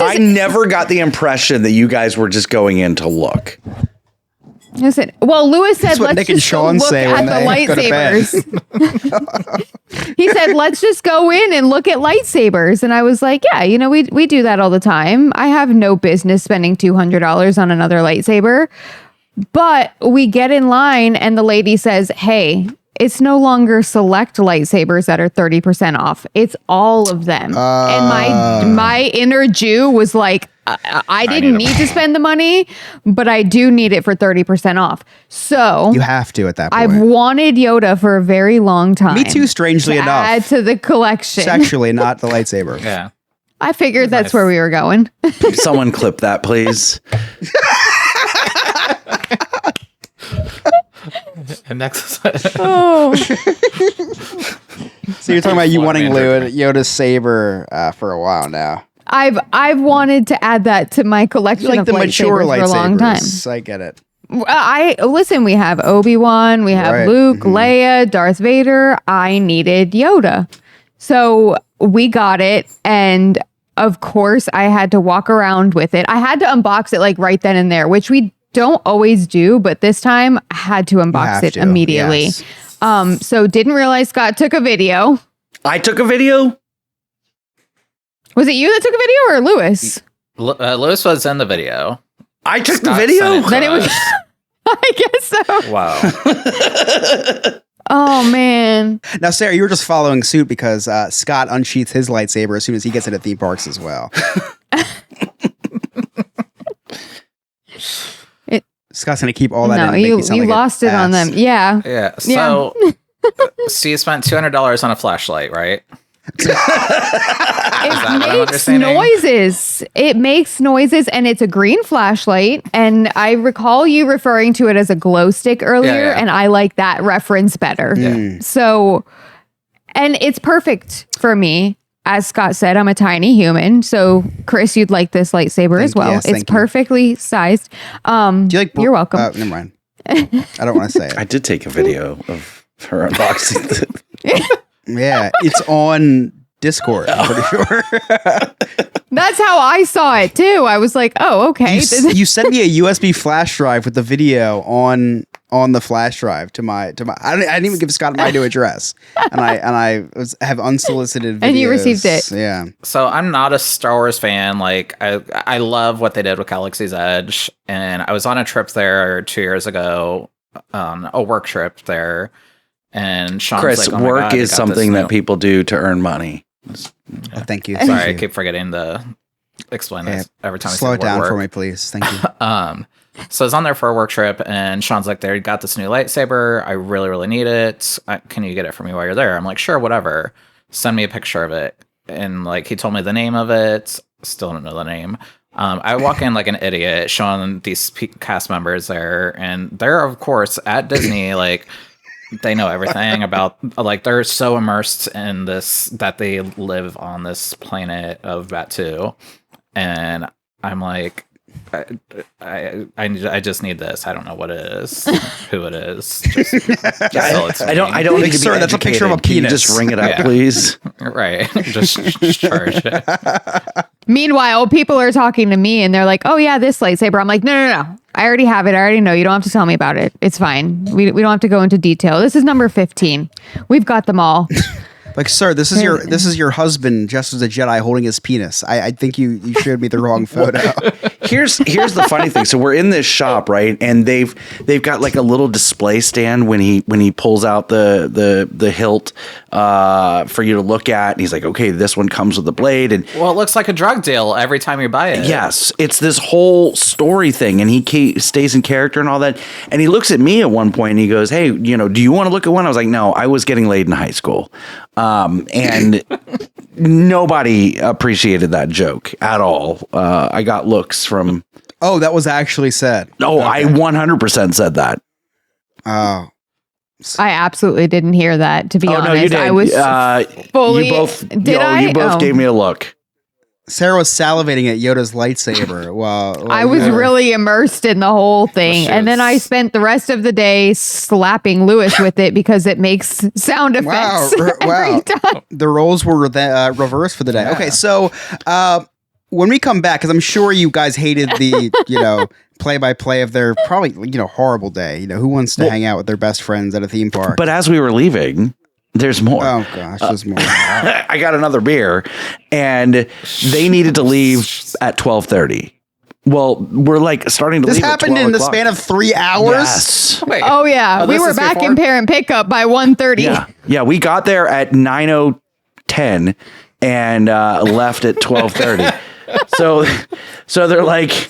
[SPEAKER 5] I never got the impression that you guys were just going in to look.
[SPEAKER 4] Listen, well, Lewis said,
[SPEAKER 2] That's what
[SPEAKER 4] let's
[SPEAKER 2] Nick and
[SPEAKER 4] just go
[SPEAKER 2] Sean
[SPEAKER 4] look
[SPEAKER 2] say
[SPEAKER 4] at
[SPEAKER 2] when
[SPEAKER 4] the
[SPEAKER 2] they go to bed.
[SPEAKER 4] lightsabers. He said, let's just go in and look at lightsabers. And I was like, yeah, we do that all the time. I have no business spending $200 on another lightsaber. But we get in line and the lady says, hey, it's no longer select lightsabers that are 30% off. It's all of them. And my inner Jew was like, I didn't need to spend the money, but I do need it for 30% off. So
[SPEAKER 2] You have to at that point.
[SPEAKER 4] I've wanted Yoda for a very long time.
[SPEAKER 2] Me too, strangely
[SPEAKER 4] to
[SPEAKER 2] enough.
[SPEAKER 4] add to the collection.
[SPEAKER 2] Sexually, not the lightsaber.
[SPEAKER 3] Yeah.
[SPEAKER 4] I figured that's
[SPEAKER 3] Nice.
[SPEAKER 4] where we were going.
[SPEAKER 5] Someone clip that, please.
[SPEAKER 3] And next,
[SPEAKER 4] Oh.
[SPEAKER 2] So you're talking about you wanting
[SPEAKER 3] Water
[SPEAKER 2] Yoda's saber for a while now.
[SPEAKER 4] I've wanted to add that to my collection
[SPEAKER 2] You like
[SPEAKER 4] of
[SPEAKER 2] the mature
[SPEAKER 4] lightsabers for a long time.
[SPEAKER 2] lightsabers. I get it.
[SPEAKER 4] I listen. We have Obi-Wan, we have
[SPEAKER 2] Right.
[SPEAKER 4] Luke, Leia, Darth Vader. I needed Yoda, so we got it, and of course, I had to walk around with it. I had to unbox it like right then and there, which we don't always do, but this time I had to unbox
[SPEAKER 2] have
[SPEAKER 4] it
[SPEAKER 2] to,
[SPEAKER 4] immediately.
[SPEAKER 2] yes.
[SPEAKER 4] So didn't realize Scott took a video.
[SPEAKER 5] I took a video.
[SPEAKER 4] Was it you that took a video or Lewis?
[SPEAKER 3] Lewis was in the video.
[SPEAKER 5] I took
[SPEAKER 3] Scott
[SPEAKER 5] the video.
[SPEAKER 3] sent
[SPEAKER 4] Then it was.
[SPEAKER 3] us.
[SPEAKER 4] I guess so.
[SPEAKER 3] Wow.
[SPEAKER 4] Oh man.
[SPEAKER 2] Now, Sarah, you were just following suit because Scott unsheaths his lightsaber as soon as he gets it at theme parks as well. Scott's gonna keep all that in.
[SPEAKER 4] No,
[SPEAKER 2] and make
[SPEAKER 4] you
[SPEAKER 2] me sound like
[SPEAKER 4] lost
[SPEAKER 2] an
[SPEAKER 4] it on
[SPEAKER 2] ass.
[SPEAKER 4] them. Yeah.
[SPEAKER 3] Yeah. So, so you spent $200 on a flashlight, right? that what I'm
[SPEAKER 4] It makes
[SPEAKER 3] understanding?
[SPEAKER 4] noises. It makes noises, and it's a green flashlight. And I recall you referring to it as a glow stick earlier,
[SPEAKER 3] Yeah.
[SPEAKER 4] and I like that reference better. So, and it's perfect for me. As Scott said, I'm a tiny human. So, Chris, you'd like this lightsaber as well.
[SPEAKER 2] yes,
[SPEAKER 4] It's
[SPEAKER 2] thank you.
[SPEAKER 4] perfectly sized.
[SPEAKER 2] Do you like?
[SPEAKER 4] You're welcome.
[SPEAKER 2] Never mind. I don't want to say
[SPEAKER 5] I
[SPEAKER 2] it.
[SPEAKER 5] did take a video of her unboxing.
[SPEAKER 2] Yeah, it's on Discord. I'm pretty sure.
[SPEAKER 4] That's how I saw it too. I was like, oh, okay.
[SPEAKER 2] You sent me a USB flash drive with the video on the flash drive to my. I didn't even give Scott my new address, and I have unsolicited videos.
[SPEAKER 4] And you received it.
[SPEAKER 2] Yeah.
[SPEAKER 3] So I'm not a Star Wars fan. Like I love what they did with Galaxy's Edge, and I was on a trip there 2 years ago, a work trip there, and Sean's
[SPEAKER 5] Chris,
[SPEAKER 3] like, "Oh my
[SPEAKER 5] work
[SPEAKER 3] God, I
[SPEAKER 5] is
[SPEAKER 3] got
[SPEAKER 5] something
[SPEAKER 3] this
[SPEAKER 5] that people do to earn money.
[SPEAKER 2] Oh, thank you.
[SPEAKER 3] Sorry, I
[SPEAKER 2] Thank you.
[SPEAKER 3] keep forgetting to explain this every time.
[SPEAKER 2] Slow
[SPEAKER 3] I
[SPEAKER 2] it
[SPEAKER 3] say the
[SPEAKER 2] down
[SPEAKER 3] word
[SPEAKER 2] for
[SPEAKER 3] work.
[SPEAKER 2] me, please. Thank you.
[SPEAKER 3] So I was on there for a work trip, and Sean's like, "They got this new lightsaber. I really, really need it. Can you get it for me while you're there?" I'm like, "Sure, whatever. Send me a picture of it." And like, he told me the name of it. Still don't know the name. I walk in like an idiot, showing these cast members there, and they're of course at Disney. Like, they know everything about. Like, they're so immersed in this that they live on this planet of Batu, and I'm like, I just need this. I don't know what it is, who it is. Just sell it to
[SPEAKER 5] I don't
[SPEAKER 3] me.
[SPEAKER 5] need
[SPEAKER 2] Like,
[SPEAKER 5] to be
[SPEAKER 2] sir, that's a picture of a
[SPEAKER 5] educated. Can you
[SPEAKER 2] penis.
[SPEAKER 5] just ring it up,
[SPEAKER 3] Yeah.
[SPEAKER 5] please?
[SPEAKER 3] Right. Just charge it.
[SPEAKER 4] Meanwhile, people are talking to me and they're like, oh, yeah, this lightsaber. I'm like, no. I already have it. I already know. You don't have to tell me about it. It's fine. We don't have to go into detail. This is number 15. We've got them all.
[SPEAKER 2] Like, sir, this is your husband just as a Jedi holding his penis. I think you showed me the wrong photo.
[SPEAKER 5] Here's the funny thing. So we're in this shop, right? And they've got like a little display stand when he pulls out the hilt for you to look at. And he's like, okay, this one comes with the blade. And
[SPEAKER 3] Well, it looks like a drug deal every time you buy it.
[SPEAKER 5] yes, it's this whole story thing, and he stays in character and all that. And he looks at me at one point and he goes, hey, do you want to look at one? I was like, no, I was getting laid in high school. And nobody appreciated that joke at all. I got looks from.
[SPEAKER 2] Oh, that was actually said.
[SPEAKER 5] Oh, I 100% said that.
[SPEAKER 2] Oh,
[SPEAKER 4] I absolutely didn't hear that, to be honest.
[SPEAKER 5] No, you did.
[SPEAKER 4] I was fully.
[SPEAKER 5] You both.
[SPEAKER 4] Did I?
[SPEAKER 5] You both
[SPEAKER 4] Oh.
[SPEAKER 5] gave me a look.
[SPEAKER 2] Sarah was salivating at Yoda's lightsaber while
[SPEAKER 4] I was really immersed in the whole thing. And then I spent the rest of the day slapping Lewis with it because it makes sound
[SPEAKER 2] Wow,
[SPEAKER 4] effects every time.
[SPEAKER 2] the roles were reversed for the day. Okay, so when we come back, because I'm sure you guys hated the play-by-play of their probably horrible day. Who wants to hang out with their best friends at a theme park?
[SPEAKER 5] But as we were leaving, there's more.
[SPEAKER 2] Oh gosh, there's more.
[SPEAKER 5] I got another beer, and they needed to leave at 12:30. Well, we're like starting to
[SPEAKER 2] This
[SPEAKER 5] leave at
[SPEAKER 2] happened
[SPEAKER 5] 12
[SPEAKER 2] in the
[SPEAKER 5] o'clock.
[SPEAKER 2] span of 3 hours.
[SPEAKER 5] Yes.
[SPEAKER 3] Wait.
[SPEAKER 4] Oh yeah, we
[SPEAKER 3] this
[SPEAKER 4] were
[SPEAKER 3] is
[SPEAKER 4] back
[SPEAKER 3] before?
[SPEAKER 4] in parent pickup by 1:30.
[SPEAKER 5] Yeah. We got there at 9:10 and left at 12:30. So they're like,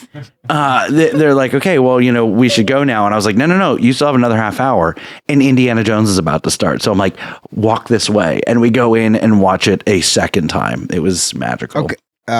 [SPEAKER 5] okay, well, we should go now. And I was like, no, you still have another half hour, and Indiana Jones is about to start. So I'm like, walk this way, and we go in and watch it a second time. It was magical.
[SPEAKER 2] Okay.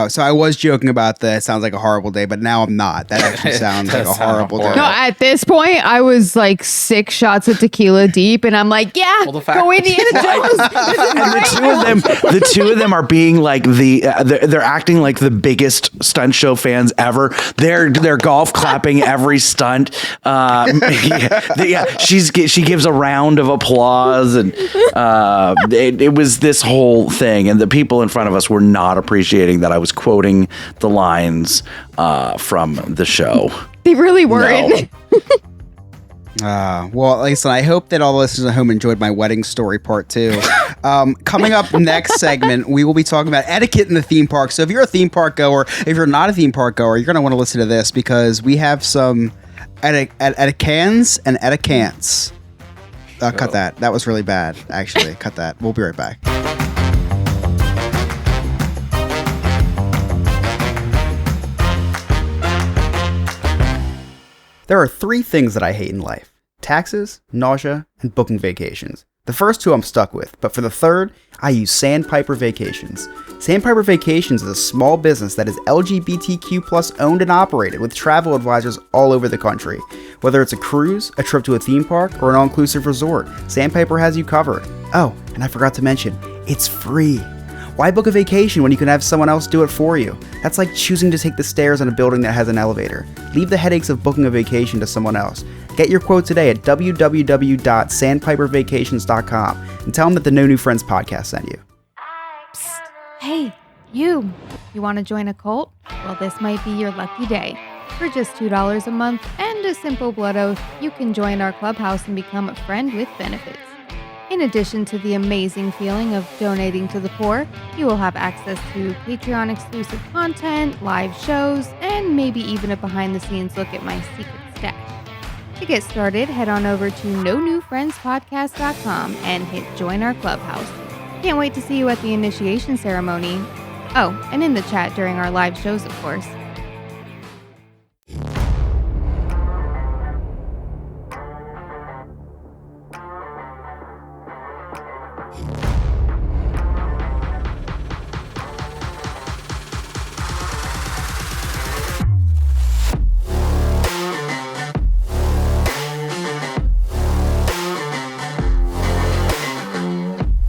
[SPEAKER 2] So I was joking about the it sounds like a horrible day, but now I'm not. That actually sounds like a
[SPEAKER 3] does sound
[SPEAKER 2] horrible day.
[SPEAKER 3] horrible.
[SPEAKER 4] No, at this point, I was like 6 shots of tequila deep, and I'm like, yeah,
[SPEAKER 3] Well, the fact-
[SPEAKER 4] go Indiana Jones. This is
[SPEAKER 5] And
[SPEAKER 4] great.
[SPEAKER 5] the two of them are being like they're acting like the biggest stunt show fans ever. They're golf clapping every stunt. She gives a round of applause, and it was this whole thing. And the people in front of us were not appreciating that I was quoting the lines from the show.
[SPEAKER 4] They really weren't.
[SPEAKER 5] No.
[SPEAKER 2] Well, like I said, I hope that all the listeners at home enjoyed my wedding story part 2. Coming up next segment, we will be talking about etiquette in the theme park. So if you're a theme park goer, if you're not a theme park goer, you're going to want to listen to this because we have some etiquettes and etiquettes. Cut that. That was really bad, actually. Cut that. We'll be right back. There are 3 things that I hate in life: taxes, nausea, and booking vacations. The first 2 I'm stuck with, but for the third, I use Sandpiper Vacations. Sandpiper Vacations is a small business that is LGBTQ+ owned and operated with travel advisors all over the country. Whether it's a cruise, a trip to a theme park, or an all-inclusive resort, Sandpiper has you covered. Oh, and I forgot to mention, it's free. Why book a vacation when you can have someone else do it for you? That's like choosing to take the stairs in a building that has an elevator. Leave the headaches of booking a vacation to someone else. Get your quote today at www.sandpipervacations.com and tell them that the No New Friends podcast sent you.
[SPEAKER 4] Hey, you want to join a cult? Well, this might be your lucky day. For just $2 a month and a simple blood oath, you can join our clubhouse and become a friend with benefits. In addition to the amazing feeling of donating to the poor, you will have access to Patreon-exclusive content, live shows, and maybe even a behind-the-scenes look at my secret stash. To get started, head on over to NoNewFriendsPodcast.com and hit Join Our Clubhouse. Can't wait to see you at the initiation ceremony. Oh, and in the chat during our live shows, of course.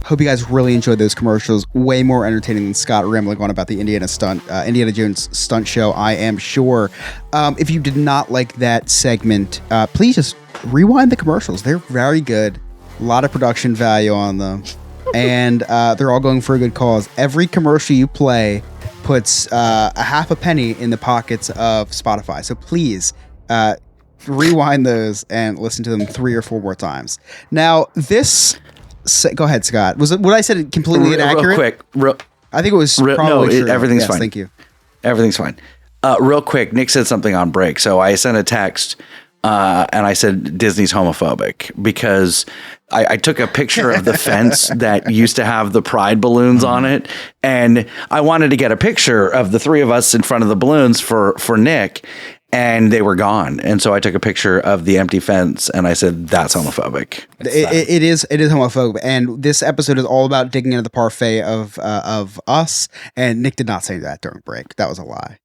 [SPEAKER 2] Hope you guys really enjoyed those commercials. Way more entertaining than Scott rambling on about the Indiana Jones stunt show, I am sure. If you did not like that segment, please just rewind the commercials. They're very good. A lot of production value on them. And they're all going for a good cause. Every commercial you play puts a half a penny in the pockets of Spotify. So please rewind those and listen to them 3 or 4 more times. Now, this... Go ahead, Scott. Was it what I said completely inaccurate?
[SPEAKER 5] Real quick.
[SPEAKER 2] I think it was probably true.
[SPEAKER 5] Everything's
[SPEAKER 2] Yes,
[SPEAKER 5] fine.
[SPEAKER 2] Thank you.
[SPEAKER 5] Everything's fine. Real quick, Nick said something on break. So I sent a text and I said Disney's homophobic because I took a picture of the fence that used to have the pride balloons on it. And I wanted to get a picture of the 3 of us in front of the balloons for Nick. And they were gone. And so I took a picture of the empty fence and I said, that's homophobic.
[SPEAKER 2] It is homophobic. And this episode is all about digging into the parfait of us. And Nick did not say that during break. That was a lie.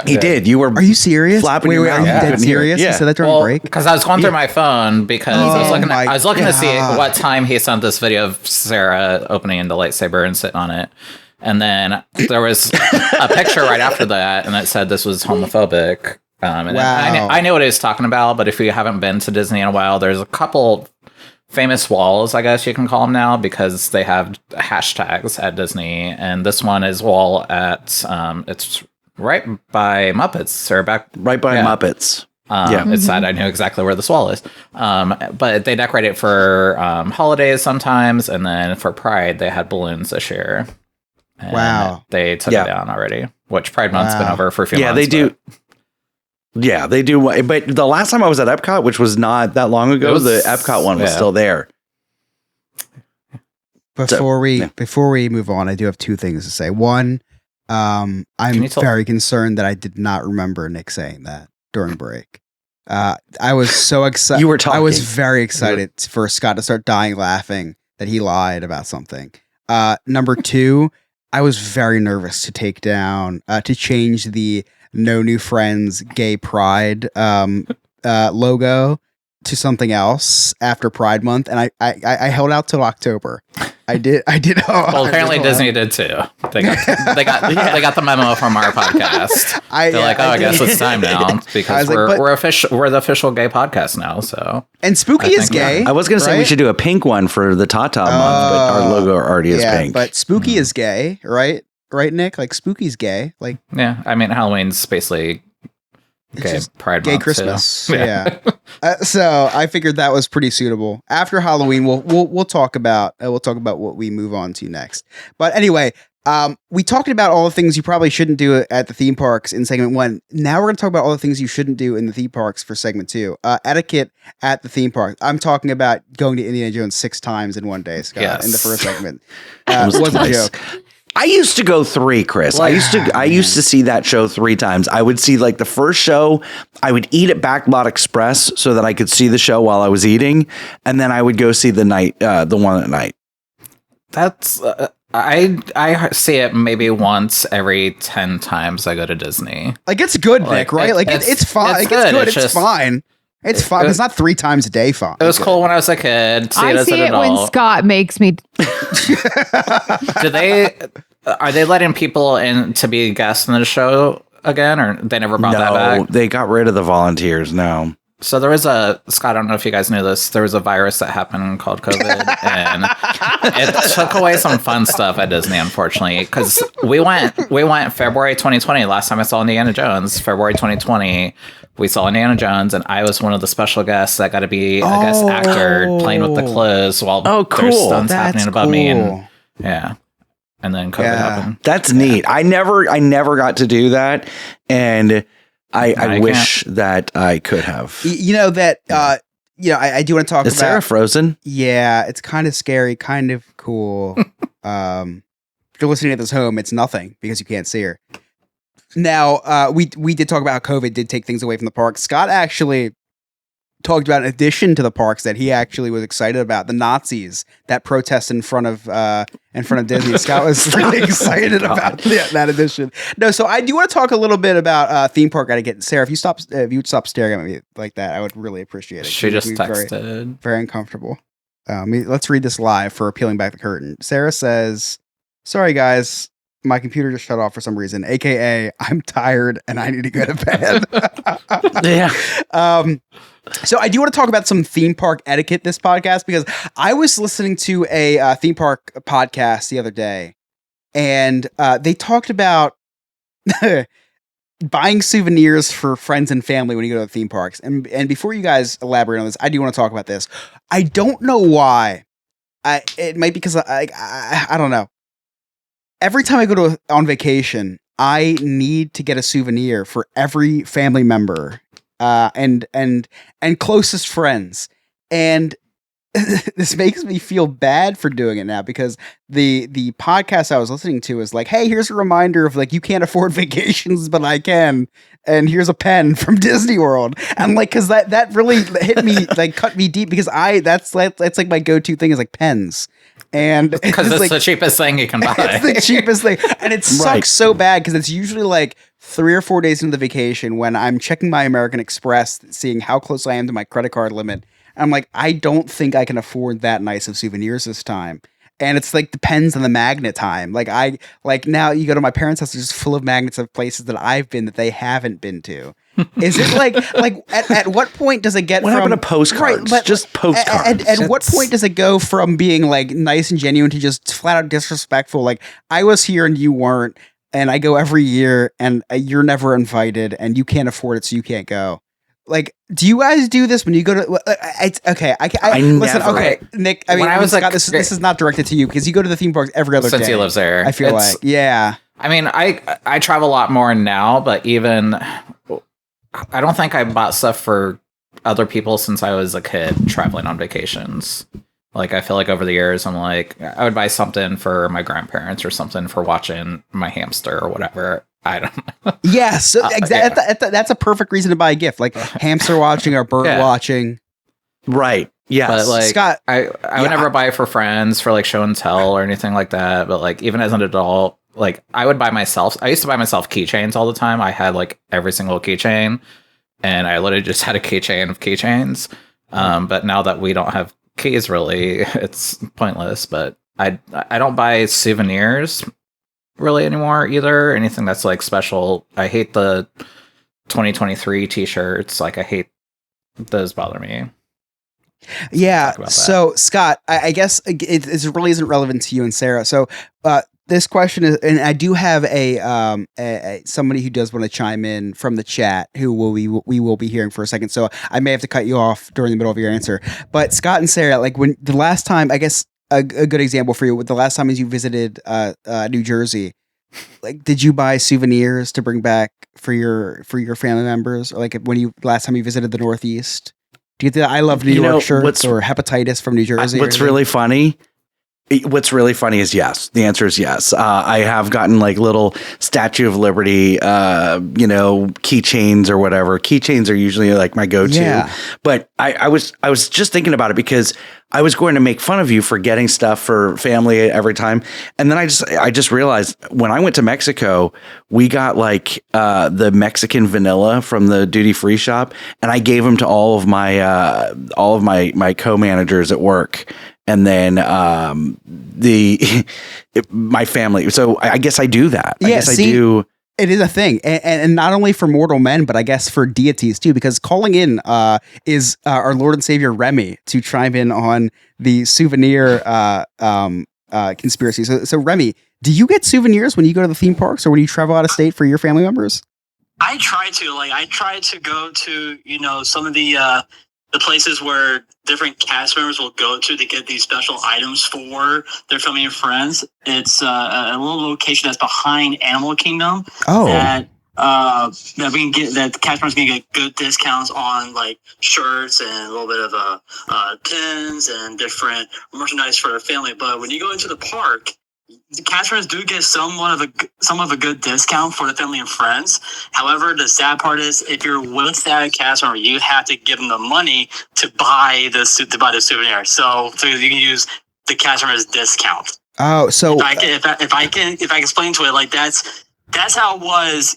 [SPEAKER 5] He did. You were.
[SPEAKER 2] Are you serious?
[SPEAKER 5] Flapping
[SPEAKER 2] Wait,
[SPEAKER 5] your
[SPEAKER 2] are
[SPEAKER 5] mouth.
[SPEAKER 2] you
[SPEAKER 5] Yeah.
[SPEAKER 2] dead serious?
[SPEAKER 5] Yeah.
[SPEAKER 2] You said that during break?
[SPEAKER 3] Because I was going through my phone because I was looking.
[SPEAKER 2] my
[SPEAKER 3] I was looking to see
[SPEAKER 2] God.
[SPEAKER 3] what time he sent this video of Sarah opening the lightsaber and sitting on it, and then there was a picture right after that, and it said this was homophobic. And
[SPEAKER 2] Wow.
[SPEAKER 3] I knew what he was talking about, but if you haven't been to Disney in a while, there's a couple famous walls, I guess you can call them now, because they have hashtags at Disney, and this one is wall at it's right by Muppets or back
[SPEAKER 5] Right by Muppets.
[SPEAKER 3] It's sad. I knew exactly where this wall is. But they decorate it for holidays sometimes, and then for Pride they had balloons this year. And
[SPEAKER 2] Wow.
[SPEAKER 3] they took it down already, which Pride Month's been over for a few months.
[SPEAKER 5] They do. Yeah, they do. But the last time I was at Epcot, which was not that long ago, the Epcot one was still there.
[SPEAKER 2] Before we move on, I do have two things to say. One, I'm very concerned that I did not remember Nick saying that during break. I was so excited.
[SPEAKER 5] You were talking.
[SPEAKER 2] I was very excited for Scott to start dying laughing that he lied about something. Number two, I was very nervous to take down, to change the No New Friends Gay Pride logo to something else after Pride Month, and I held out till October. I did.
[SPEAKER 3] Well, apparently Disney did too. They got the memo from our podcast. They're like, I guess it's time now because we're official. We're the official gay podcast now. So
[SPEAKER 2] and Spooky is gay.
[SPEAKER 5] I was going to say we should do a pink one for the Tata month, but our logo already is pink.
[SPEAKER 2] But Spooky is gay, right? Right, Nick? Like Spooky's gay. Like
[SPEAKER 3] I mean Halloween's basically gay Pride
[SPEAKER 2] gay
[SPEAKER 3] Month
[SPEAKER 2] Christmas.
[SPEAKER 3] Too.
[SPEAKER 2] Yeah. So I figured that was pretty suitable. After Halloween, we'll talk about what we move on to next. But anyway, we talked about all the things you probably shouldn't do at the theme parks in segment 1. Now we're going to talk about all the things you shouldn't do in the theme parks for segment 2. Etiquette at the theme park. I'm talking about going to Indiana Jones 6 times in one day, Scott, in the first segment. Wasn't a joke.
[SPEAKER 5] I used to go 3, Chris. I used to see that show 3 times. I would see like the first show. I would eat at Backlot Express so that I could see the show while I was eating, and then I would go see the one at night.
[SPEAKER 3] That's I see it maybe once every 10 times I go to Disney.
[SPEAKER 2] Like it's good, Nick. Right? It's fine. It's good. It's fine. It's fine. It's not 3 times a day fun.
[SPEAKER 3] It was cool when I was a kid.
[SPEAKER 4] I see it when Scott makes me.
[SPEAKER 3] Are they letting people in to be guests in the show again, or they never brought that back?
[SPEAKER 5] No, they got rid of the volunteers now.
[SPEAKER 3] So there was Scott, I don't know if you guys knew this, there was a virus that happened called COVID, and it took away some fun stuff at Disney, unfortunately, because we went February 2020, last time I saw Indiana Jones, February 2020, we saw Indiana Jones, and I was one of the special guests that got to be a guest actor playing with the clothes while there's stunts happening above me, and and then COVID happened.
[SPEAKER 5] That's neat. I never got to do that, and I wish that I could have.
[SPEAKER 2] You know that. I do want to talk about.
[SPEAKER 5] Is Sarah frozen?
[SPEAKER 2] Yeah, it's kind of scary, kind of cool. If you're listening at this home, it's nothing because you can't see her. Now, we did talk about how COVID did take things away from the park. Scott actually talked about an addition to the parks that he actually was excited about: the Nazis that protest in front of Disney. Scott was really excited about that addition. No, so I do want to talk a little bit about theme park etiquette. Sarah, if you would stop staring at me like that, I would really appreciate it.
[SPEAKER 3] She just texted.
[SPEAKER 2] Very, very uncomfortable. Let's read this live for peeling back the curtain. Sarah says, "Sorry guys, my computer just shut off for some reason, aka I'm tired and I need to go to bed."
[SPEAKER 5] Yeah.
[SPEAKER 2] So I do want to talk about some theme park etiquette this podcast, because I was listening to a theme park podcast the other day, and they talked about buying souvenirs for friends and family when you go to the theme parks. And before you guys elaborate on this, I do want to talk about this. I don't know why. It might be because I don't know. Every time I go on vacation, I need to get a souvenir for every family member. And closest friends, and this makes me feel bad for doing it now, because the podcast I was listening to is like, hey, here's a reminder of like, you can't afford vacations, but I can, and here's a pen from Disney World, and like, because that really hit me, like cut me deep, because that's like my go-to thing is like pens. And
[SPEAKER 3] because it's like, the cheapest thing you can buy.
[SPEAKER 2] It's the cheapest thing. And it sucks so bad because it's usually like 3 or 4 days into the vacation when I'm checking my American Express, seeing how close I am to my credit card limit. And I'm like, I don't think I can afford that nice of souvenirs this time. And it's like the pens and the magnet time. Like now you go to my parents' house, it's just full of magnets of places that I've been that they haven't been to. Is it like at what point does it get
[SPEAKER 5] what
[SPEAKER 2] from
[SPEAKER 5] happened to postcards?
[SPEAKER 2] Right,
[SPEAKER 5] just postcards.
[SPEAKER 2] At what point does it go from being like nice and genuine to just flat out disrespectful? Like, I was here and you weren't, and I go every year and you're never invited and you can't afford it, so you can't go. like, do you guys do this when you go to? I listen.
[SPEAKER 5] never.
[SPEAKER 2] Okay, Nick. I mean,
[SPEAKER 3] When I was
[SPEAKER 2] Scott,
[SPEAKER 3] a-
[SPEAKER 2] this is not directed to you because you go to the theme parks every other
[SPEAKER 3] Since
[SPEAKER 2] day.
[SPEAKER 3] he lives there.
[SPEAKER 2] I feel
[SPEAKER 3] It's-
[SPEAKER 2] like, yeah.
[SPEAKER 3] I mean, I travel a lot more now, but even I don't think I bought stuff for other people since I was a kid traveling on vacations. Like, I feel like over the years, I'm like, I would buy something for my grandparents or something for watching my hamster or whatever. I don't know.
[SPEAKER 2] Yeah, so
[SPEAKER 3] yeah.
[SPEAKER 2] that's a perfect reason to buy a gift, like hamster watching or bird
[SPEAKER 3] Yeah.
[SPEAKER 2] watching.
[SPEAKER 5] Right. Yes.
[SPEAKER 3] But like,
[SPEAKER 2] Scott,
[SPEAKER 3] I would never buy for friends for like show and tell or anything like that. But like, even as an adult, like I would buy myself. I used to buy myself keychains all the time. I had like every single keychain, and I literally just had a keychain of keychains. But now that we don't have keys, really, it's pointless. But I don't buy souvenirs really anymore either. Anything that's like special. I hate the 2023 T-shirts. Like I hate those. Bother me.
[SPEAKER 2] yeah.
[SPEAKER 3] talk about that.
[SPEAKER 2] So Scott, I guess it really isn't relevant to you and Sarah. So this question is, and I do have a somebody who does want to chime in from the chat who we will be hearing for a second. So I may have to cut you off during the middle of your answer. But Scott and Sarah, like when the last time, I guess a good example for you, the last time as you visited New Jersey, like did you buy souvenirs to bring back for your family members? Or like when you last time you visited the Northeast? Do you get the I love New
[SPEAKER 5] You
[SPEAKER 2] York
[SPEAKER 5] know,
[SPEAKER 2] shirts or hepatitis from New Jersey?
[SPEAKER 5] What's really funny? What's really funny is yes. The answer is yes. I have gotten like little Statue of Liberty, keychains or whatever. Keychains are usually like my go-to.
[SPEAKER 2] Yeah.
[SPEAKER 5] But I was just thinking about it because I was going to make fun of you for getting stuff for family every time, and then I just realized when I went to Mexico, we got like the Mexican vanilla from the duty free shop, and I gave them to all of my co-managers at work. And then my family. So I guess I do that. I guess I do.
[SPEAKER 2] It is a thing, and not only for mortal men, but I guess for deities too. Because calling in is our Lord and Savior Remy to chime in on the souvenir conspiracy. So Remy, do you get souvenirs when you go to the theme parks or when you travel out of state for your family members?
[SPEAKER 6] I try to go to some of the places where different cast members will go to get these special items for their family and friends. It's a little location that's behind Animal Kingdom.
[SPEAKER 2] Oh,
[SPEAKER 6] That we can get, that the cast members can get good discounts on like shirts and a little bit of pins and different merchandise for their family. But when you go into the park, the cast members do get somewhat of a good discount for the family and friends. However, the sad part is if you're with that cast member, you have to give them the money to buy the souvenir. So you can use the cast member's discount.
[SPEAKER 2] oh, so
[SPEAKER 6] If I can explain to it, like that's how it was,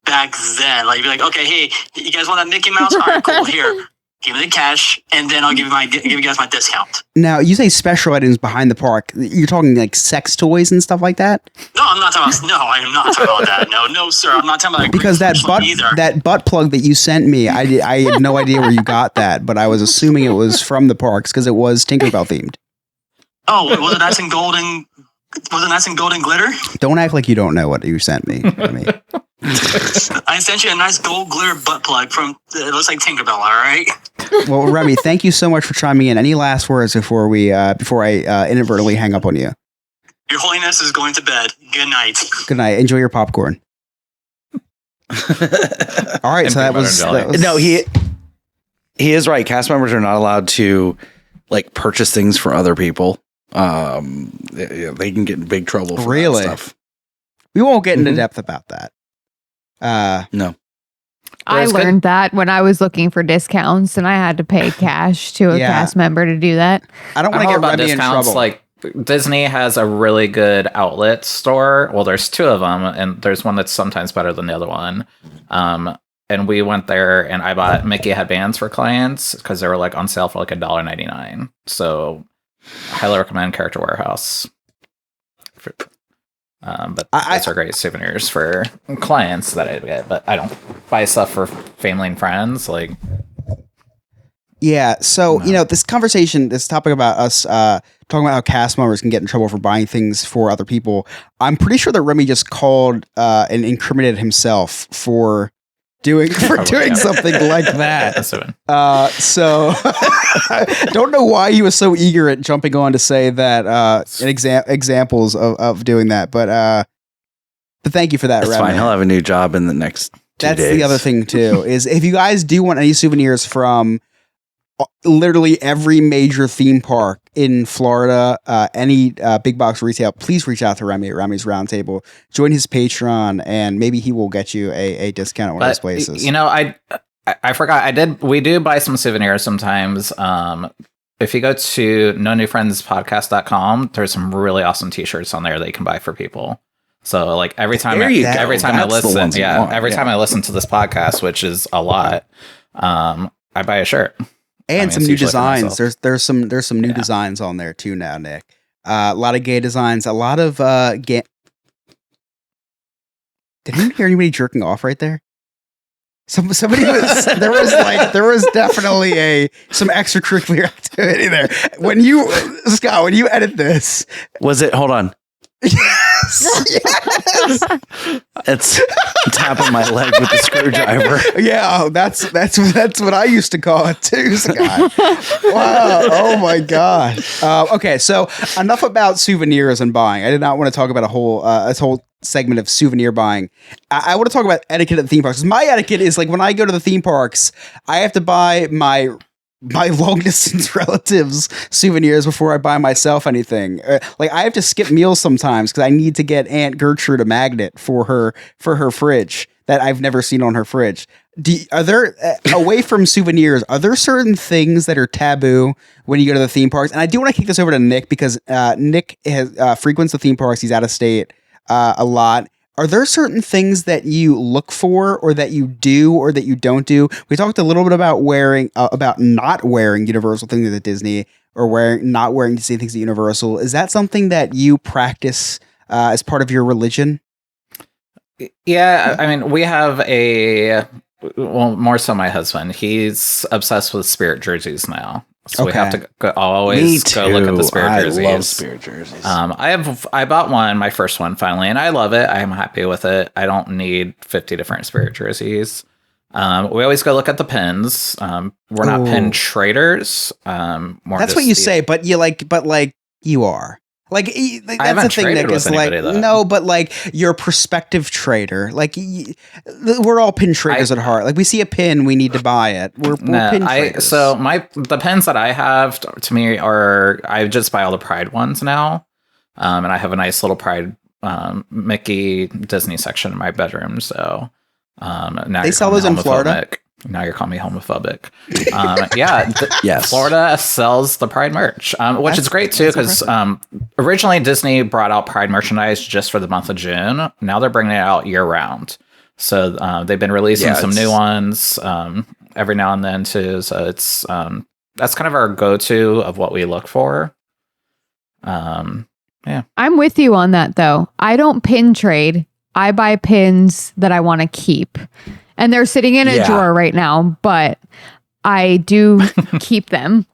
[SPEAKER 6] back then. Like you'd be like, okay, hey, you guys want that Mickey Mouse? All right, cool. Here, give me the cash, and then I'll give you guys my discount.
[SPEAKER 2] now you say special items behind the park. You're talking like sex toys and stuff like that.
[SPEAKER 6] No, I'm not talking about. No, I am not talking about that. No, sir, I'm not talking about
[SPEAKER 2] Because that butt plug that you sent me, I had no idea where you got that, but I was assuming it was from the parks because it was Tinkerbell themed.
[SPEAKER 6] Oh, was it nice and golden? Was it nice and golden glitter?
[SPEAKER 2] Don't act like you don't know what you sent me.
[SPEAKER 6] I sent you a nice gold glitter butt plug from. It looks like Tinkerbell. All right.
[SPEAKER 2] Well, Remy, thank you so much for chiming in. Any last words before I inadvertently hang up on you?
[SPEAKER 6] Your Holiness is going to bed. Good night.
[SPEAKER 2] Good night. Enjoy your popcorn. All right, so that was
[SPEAKER 5] No, he is right. Cast members are not allowed to like purchase things for other people. They can get in big trouble for
[SPEAKER 2] Really?
[SPEAKER 5] that stuff.
[SPEAKER 2] We won't get into
[SPEAKER 5] Mhm.
[SPEAKER 2] depth about that.
[SPEAKER 5] No.
[SPEAKER 4] I
[SPEAKER 3] Whereas good-
[SPEAKER 4] learned that when I was looking for discounts and I had to pay cash to a
[SPEAKER 2] Yeah.
[SPEAKER 4] cast member to do that.
[SPEAKER 2] I don't want
[SPEAKER 3] I'm
[SPEAKER 2] to
[SPEAKER 3] all
[SPEAKER 2] get
[SPEAKER 3] about
[SPEAKER 2] Remy in
[SPEAKER 3] discounts.
[SPEAKER 2] trouble.
[SPEAKER 3] Like Disney has a really good outlet store. Well, there's two of them, and there's one that's sometimes better than the other one. And we went there, and I bought Mickey headbands for clients because they were like on sale for like $1.99. So, I highly recommend Character Warehouse. But those are great souvenirs for clients that I get. But I don't buy stuff for family and friends. Like,
[SPEAKER 2] Yeah, so this conversation, this topic about us talking about how cast members can get in trouble for buying things for other people. I'm pretty sure that Remy just called and incriminated himself for doing something like that. So don't know why he was so eager at jumping on to say that examples of doing that, but thank you for that.
[SPEAKER 5] That's fine. He'll have a new job in the next 2 days.
[SPEAKER 2] That's the other thing too, is if you guys do want any souvenirs from literally every major theme park in Florida, any big box retail, please reach out to Remy at Remy's Roundtable. Join his Patreon, and maybe he will get you a discount at one of those places.
[SPEAKER 3] You know, I forgot. We do buy some souvenirs sometimes. If you go to nonewfriendspodcast.com, there's some really awesome t-shirts on there that you can buy for people. So like every time I listen to this podcast, which is a lot, I buy a shirt.
[SPEAKER 2] And some new designs. There's some new designs on there too now, Nick. A lot of gay designs. A lot of gay. Did you hear anybody jerking off right there? Somebody was. There was definitely some extracurricular activity there. When you edit this,
[SPEAKER 5] was it? Hold on. Yes. It's tapping my leg with the screwdriver.
[SPEAKER 2] Yeah, that's what I used to call it too, Scott. Wow. Oh my gosh. Okay, so enough about souvenirs and buying. I did not want to talk about a whole segment of souvenir buying. I want to talk about etiquette at the theme parks. My etiquette is like when I go to the theme parks, I have to buy my long distance relatives souvenirs before I buy myself anything. Like I have to skip meals sometimes because I need to get Aunt Gertrude a magnet for her fridge that I've never seen on her fridge. Are there away from souvenirs? Are there certain things that are taboo when you go to the theme parks? And I do want to kick this over to Nick because Nick has frequents the theme parks. He's out of state a lot. Are there certain things that you look for or that you do or that you don't do? We talked a little bit about about not wearing Universal things at Disney or not wearing Disney things at Universal. Is that something that you practice as part of your religion?
[SPEAKER 3] Yeah, I mean, we have more so my husband. He's obsessed with Spirit jerseys now. So we have to always go look at the Spirit jerseys.
[SPEAKER 5] I love Spirit jerseys.
[SPEAKER 3] I bought my first one finally, and I love it. I am happy with it. I don't need 50 different Spirit jerseys. We always go look at the pins. We're not pin traders.
[SPEAKER 2] That's what you say, but you are. Like that's the thing, Nick, is like, no, but like you're a prospective trader. Like we're all pin traders at heart. Like we see a pin, we need to buy it. We're pin traders.
[SPEAKER 3] So the pins that I have to me are, I just buy all the Pride ones now. And I have a nice little Pride Mickey Disney section in my bedroom. So now
[SPEAKER 2] they sell those in Florida.
[SPEAKER 3] Now you're calling me homophobic.
[SPEAKER 5] Yes.
[SPEAKER 3] Florida sells the Pride merch, which is great too, because originally Disney brought out Pride merchandise just for the month of June. Now they're bringing it out year round. So they've been releasing some new ones every now and then too. So it's that's kind of our go-to of what we look for. Yeah,
[SPEAKER 4] I'm with you on that though. I don't pin trade. I buy pins that I want to keep. And they're sitting in a drawer right now, but I do keep them.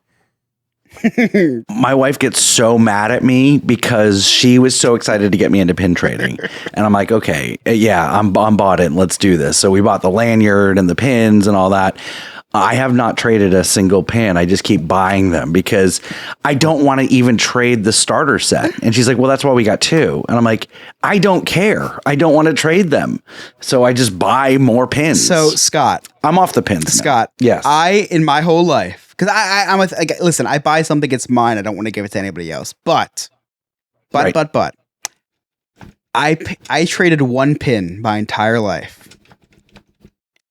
[SPEAKER 5] My wife gets so mad at me because she was so excited to get me into pin trading. And I'm like, okay, yeah, I'm bought in. Let's do this. So we bought the lanyard and the pins and all that. I have not traded a single pin. I just keep buying them because I don't want to even trade the starter set. And she's like, well, that's why we got two. And I'm like, I don't care. I don't want to trade them. So I just buy more pins.
[SPEAKER 2] So Scott,
[SPEAKER 5] I'm off the pins.
[SPEAKER 2] Scott,
[SPEAKER 5] yes.
[SPEAKER 2] In my whole life, because listen, I buy something, it's mine. I don't want to give it to anybody else. But I traded one pin my entire life.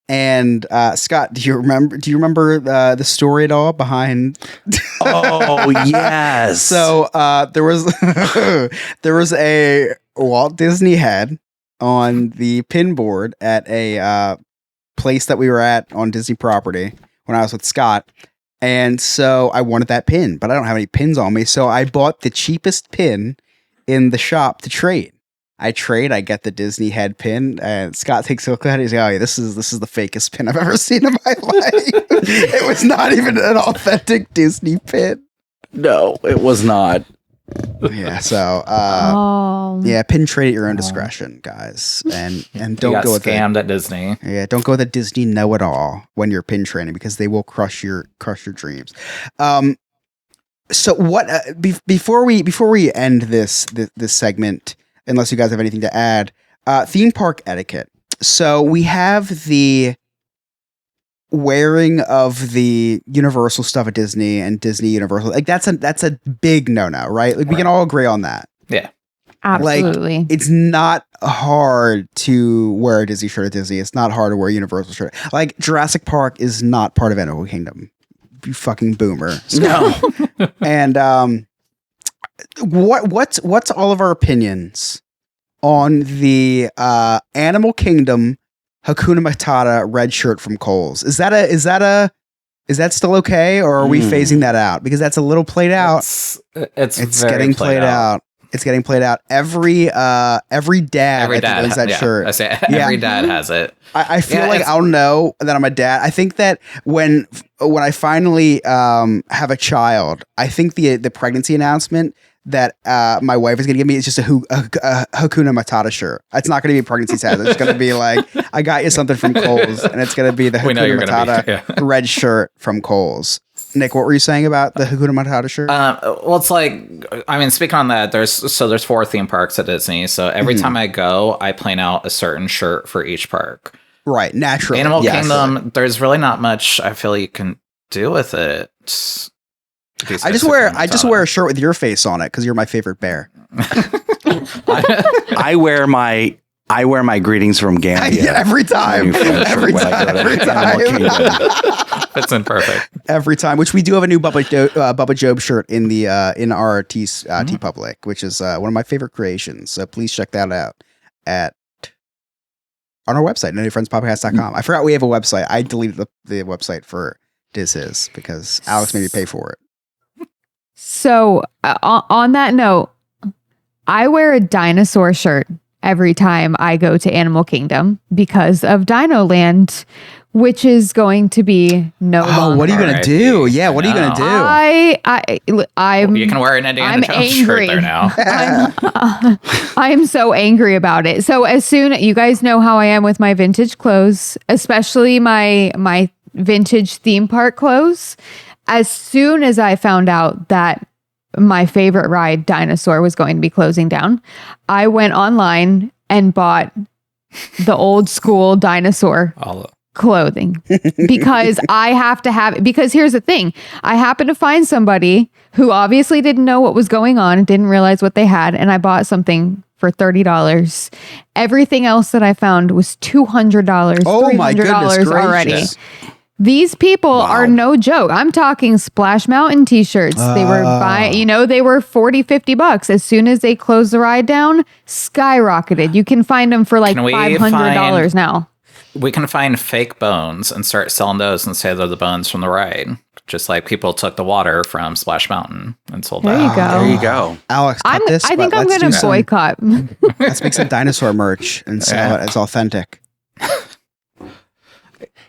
[SPEAKER 2] And Scott, do you remember the story at all behind?
[SPEAKER 5] Oh yes.
[SPEAKER 2] So there was a Walt Disney head on the pin board at a place that we were at on Disney property when I was with Scott, and so I wanted that pin, but I don't have any pins on me, so I bought the cheapest pin in the shop to trade. I get the Disney head pin, and Scott takes a look at it. He's like, oh, yeah, this is the fakest pin I've ever seen in my life. It was not even an authentic Disney pin.
[SPEAKER 5] No, it was not.
[SPEAKER 2] Yeah, so
[SPEAKER 4] Oh.
[SPEAKER 2] pin trade at your own discretion, guys, and
[SPEAKER 3] You
[SPEAKER 2] don't
[SPEAKER 3] got
[SPEAKER 2] go with
[SPEAKER 3] scammed at Disney.
[SPEAKER 2] don't go with the Disney know-it-all when you're pin trading because they will crush your dreams. So what before we end this segment, unless you guys have anything to add, theme park etiquette. So we have the wearing of the Universal stuff at Disney and Disney Universal. Like that's a big no-no, right? Like we can all agree on that.
[SPEAKER 3] Yeah.
[SPEAKER 4] Absolutely.
[SPEAKER 2] Like it's not hard to wear a Disney shirt at Disney. It's not hard to wear a Universal shirt. Like Jurassic Park is not part of Animal Kingdom. You fucking boomer.
[SPEAKER 5] No.
[SPEAKER 2] And what's all of our opinions on the Animal Kingdom Hakuna Matata red shirt from Kohl's? Is that still okay, or are we phasing that out? Because that's a little played out.
[SPEAKER 3] It's
[SPEAKER 2] getting played out. It's getting played out. Every dad owns that shirt.
[SPEAKER 3] I say every dad has it.
[SPEAKER 2] I feel like I'll know that I'm a dad. I think that when I finally have a child, I think the pregnancy announcement that my wife is going to give me is just a Hakuna Matata shirt. It's not going to be a pregnancy tag. It's going to be like, I got you something from Kohl's, and it's going to be the Hakuna Matata red shirt from Kohl's. Nick, what were you saying about the Hakuna Matata shirt?
[SPEAKER 3] Well, it's like, I mean, speaking on that, there's 4 theme parks at Disney. So every time I go, I plan out a certain shirt for each park.
[SPEAKER 2] Right, naturally.
[SPEAKER 3] Animal Kingdom, there's really not much I feel you can do with it.
[SPEAKER 2] I just wear a shirt with your face on it because you're my favorite bear.
[SPEAKER 5] I wear my greetings from Gambia
[SPEAKER 2] every time. Every time.
[SPEAKER 3] Fits in perfect.
[SPEAKER 2] Every time, which we do have a new Bubba Job shirt in our T Public, which is one of my favorite creations. So please check that out on our website, nuttyfriendspodcast.com. I forgot we have a website. I deleted the website for His because Alex made me pay for it.
[SPEAKER 4] So on that note, I wear a dinosaur shirt every time I go to Animal Kingdom because of Dino Land, which is going to be no longer.
[SPEAKER 2] What are you going to do? Yeah, what are you going to do?
[SPEAKER 3] I'm you can wear an Indiana Jones shirt there now.
[SPEAKER 4] I'm so angry about it. So as soon, you guys know how I am with my vintage clothes, especially my vintage theme park clothes. As soon as I found out that my favorite ride, Dinosaur, was going to be closing down, I went online and bought the old school Dinosaur clothing because I have to have it. Because here's the thing. I happened to find somebody who obviously didn't know what was going on and didn't realize what they had. And I bought something for $30. Everything else that I found was $200,
[SPEAKER 2] oh my goodness
[SPEAKER 4] $300 already.
[SPEAKER 2] gracious.
[SPEAKER 4] These people are no joke. I'm talking Splash Mountain t-shirts. They were buying, they were $40-$50. As soon as they closed the ride down, skyrocketed. You can find them for like $500 now.
[SPEAKER 3] We can find fake bones and start selling those and say they're the bones from the ride. Just like people took the water from Splash Mountain and sold that.
[SPEAKER 5] There you go.
[SPEAKER 2] Alex, cut this.
[SPEAKER 4] I think I'm going to boycott.
[SPEAKER 2] Let's make some dinosaur merch and sell it as authentic.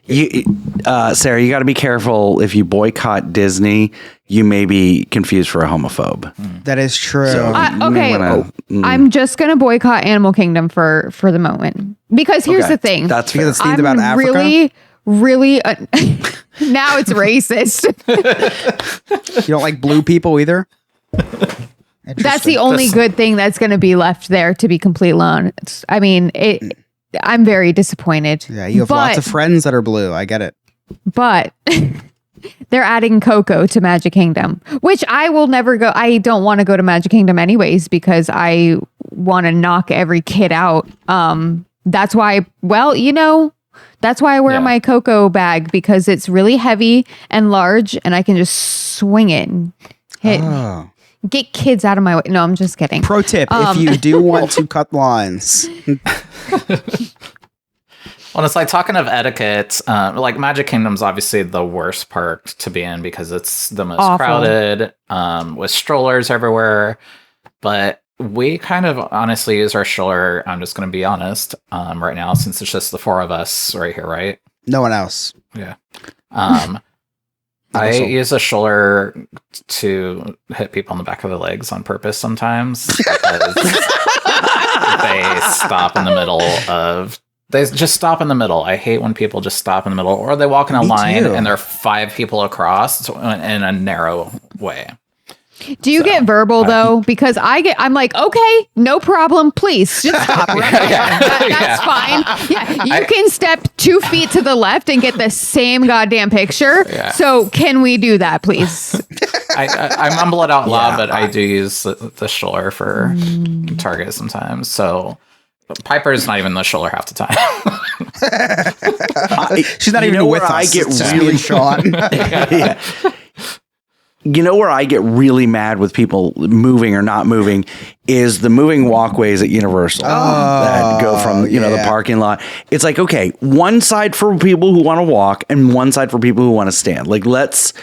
[SPEAKER 5] Sarah, you got to be careful. If you boycott Disney, you may be confused for a homophobe.
[SPEAKER 2] That is true.
[SPEAKER 5] So
[SPEAKER 4] I'm just going to boycott Animal Kingdom for the moment. Because here's the thing.
[SPEAKER 5] That's
[SPEAKER 2] because it's themed
[SPEAKER 4] I'm
[SPEAKER 2] about Africa.
[SPEAKER 4] Really, now it's racist.
[SPEAKER 2] You don't like blue people either?
[SPEAKER 4] That's the only good thing that's going to be left there, to be completely honest. I mean, I'm very disappointed.
[SPEAKER 2] Yeah, you have lots of friends that are blue. I get it.
[SPEAKER 4] But they're adding Coco to Magic Kingdom, which I will never go. I don't want to go to Magic Kingdom anyways because I want to knock every kid out. That's why, that's why I wear my Coco bag, because it's really heavy and large and I can just swing it and get kids out of my way. No, I'm just kidding.
[SPEAKER 2] Pro tip, if you do want to cut lines.
[SPEAKER 3] Well, it's like talking of etiquette, like Magic Kingdom's obviously the worst park to be in because it's the most crowded, with strollers everywhere. But we kind of honestly use our stroller, I'm just going to be honest, right now, since it's just the 4 of us right here, right?
[SPEAKER 2] No one else.
[SPEAKER 3] Yeah. I use a shoulder to hit people in the back of the legs on purpose sometimes because they stop in the middle of. They just stop in the middle. I hate when people just stop in the middle, or they walk in a line and there are 5 people across in a narrow way.
[SPEAKER 4] Do you get verbal though? Because I'm like, okay, no problem. Please just stop. That's fine. Yeah, you can step 2 feet to the left and get the same goddamn picture. Yeah. So can we do that, please?
[SPEAKER 3] I mumble it out loud, but I do use the shoulder for target sometimes. So Piper's not even the shoulder half the time.
[SPEAKER 2] She's not even with us. I get really Sean.
[SPEAKER 5] Yeah. You know where I get really mad with people moving or not moving is the moving walkways at Universal that go from the parking lot. It's like, okay, one side for people who want to walk and one side for people who want to stand. Like let's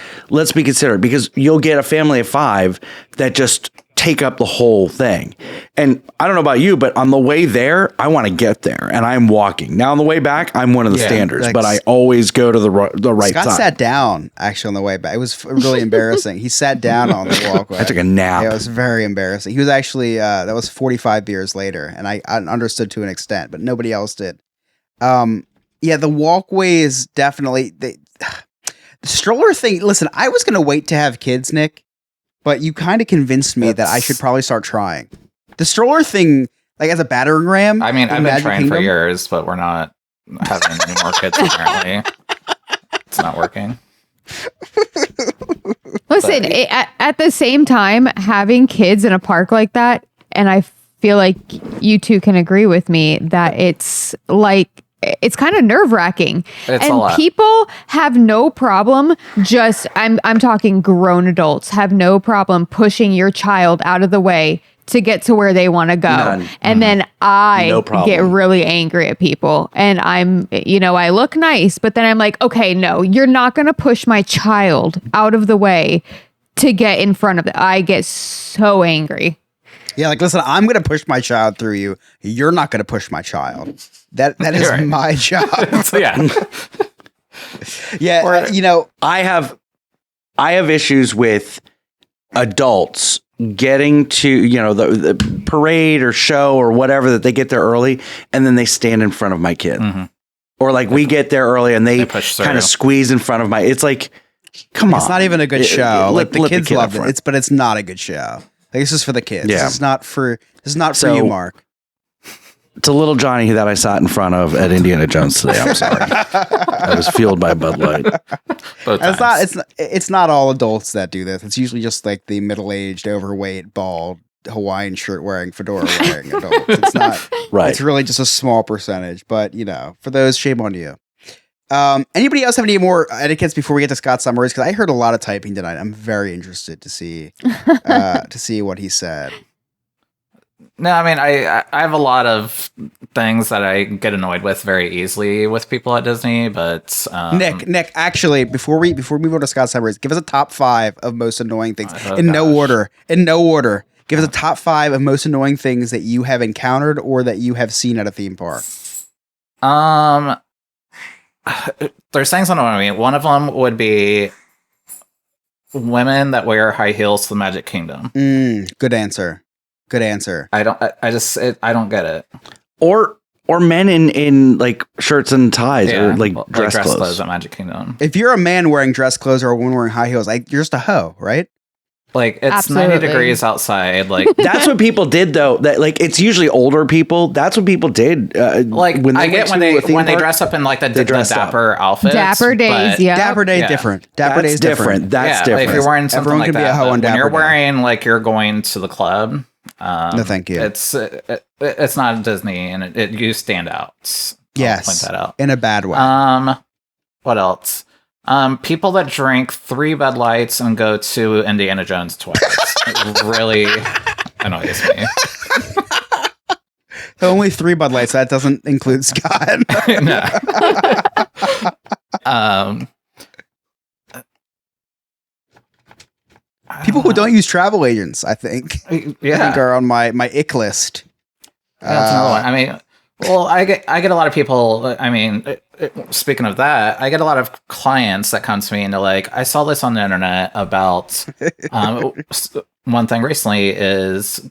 [SPEAKER 5] be considerate, because you'll get a family of 5 that just take up the whole thing. And I don't know about you, but on the way there, I want to get there and I'm walking. Now on the way back, I'm one of the standards, but I always go to the right
[SPEAKER 2] side. Scott sat down actually on the way back. It was really embarrassing. He sat down on the walkway.
[SPEAKER 5] I took a nap.
[SPEAKER 2] Yeah, it was very embarrassing. He was actually, that was 45 beers later, and I understood to an extent, but nobody else did. Yeah, the walkway is definitely, the stroller thing. Listen, I was going to wait to have kids, Nick, but you kind of convinced me that I should probably start trying. The stroller thing, like as a battering ram.
[SPEAKER 3] I mean, I've been trying for years, but we're not having any more kids apparently. It's not working.
[SPEAKER 4] Listen, at the same time, having kids in a park like that, and I feel like you two can agree with me that it's kind of nerve-wracking.
[SPEAKER 3] It's a lot.
[SPEAKER 4] People have no problem I'm talking grown adults have no problem pushing your child out of the way to get to where they want to go.
[SPEAKER 5] None.
[SPEAKER 4] And then I get really angry at people, and I look nice, but then I'm like, okay, no, you're not going to push my child out of the way to get in front of it. I get so angry.
[SPEAKER 2] Yeah, like, listen, I'm going to push my child through you. You're not going to push my child. That is right. My job.
[SPEAKER 3] Yeah.
[SPEAKER 2] Yeah,
[SPEAKER 5] I have issues with adults getting to, the parade or show or whatever, that they get there early and then they stand in front of my kid. Mm-hmm. Or like we get there early and they kind of squeeze in front of it's like, come on.
[SPEAKER 2] It's not even a good show. Like the kids love it. But it's not a good show. Like, this is for the kids. Yeah. This is not for you, Mark.
[SPEAKER 5] It's a little Johnny that I sat in front of at Indiana Jones today. I'm sorry. I was fueled by Bud Light.
[SPEAKER 2] It's not all adults that do this. It's usually just like the middle-aged, overweight, bald, Hawaiian shirt wearing, fedora wearing adults. It's not right. It's really just a small percentage. But for those, shame on you. Anybody else have any more etiquettes before we get to Scott's summaries? Because I heard a lot of typing tonight. I'm very interested to see what he said.
[SPEAKER 3] No, I mean, I have a lot of things that I get annoyed with very easily with people at Disney, but
[SPEAKER 2] Nick, actually, before we move on to Scott's summaries, give us a top 5 of most annoying things no order. In no order. Give us a top 5 of most annoying things that you have encountered or that you have seen at a theme park.
[SPEAKER 3] There's things that annoy me. One of them would be women that wear high heels to the Magic Kingdom.
[SPEAKER 2] Good answer.
[SPEAKER 3] I don't get it.
[SPEAKER 5] Or men in like shirts and ties or like dress clothes
[SPEAKER 3] at Magic Kingdom.
[SPEAKER 2] If you're a man wearing dress clothes or a woman wearing high heels, like, you're just a hoe, right?
[SPEAKER 3] Like, it's
[SPEAKER 4] Absolutely.
[SPEAKER 3] 90 degrees outside. Like,
[SPEAKER 5] that's what people did though. That, like, it's usually older people. That's what people did.
[SPEAKER 3] When they dress up in like the dapper outfits.
[SPEAKER 4] Dapper days, yeah.
[SPEAKER 2] Dapper day different. Dapper day is different.
[SPEAKER 5] That's different.
[SPEAKER 3] Like, if you're wearing something
[SPEAKER 2] Everyone
[SPEAKER 3] like
[SPEAKER 2] can
[SPEAKER 3] that,
[SPEAKER 2] be a hoe on
[SPEAKER 3] when
[SPEAKER 2] Dapper
[SPEAKER 3] you're
[SPEAKER 2] Day.
[SPEAKER 3] wearing like you're going to the club.
[SPEAKER 2] No, thank you.
[SPEAKER 3] It's not Disney, and you stand out.
[SPEAKER 2] Yes,
[SPEAKER 3] I'll point that out
[SPEAKER 2] in a bad way.
[SPEAKER 3] What else? People that drink 3 Bud Lights and go to Indiana Jones twice. It really annoys me.
[SPEAKER 2] Only 3 Bud Lights. That doesn't include Scott.
[SPEAKER 3] No.
[SPEAKER 2] People who don't use travel agents, I think, are on my ick list.
[SPEAKER 3] That's another one. I mean, Well, I get a lot of people. I mean, speaking of that, I get a lot of clients that come to me and they're like, "I saw this on the internet about." One thing recently is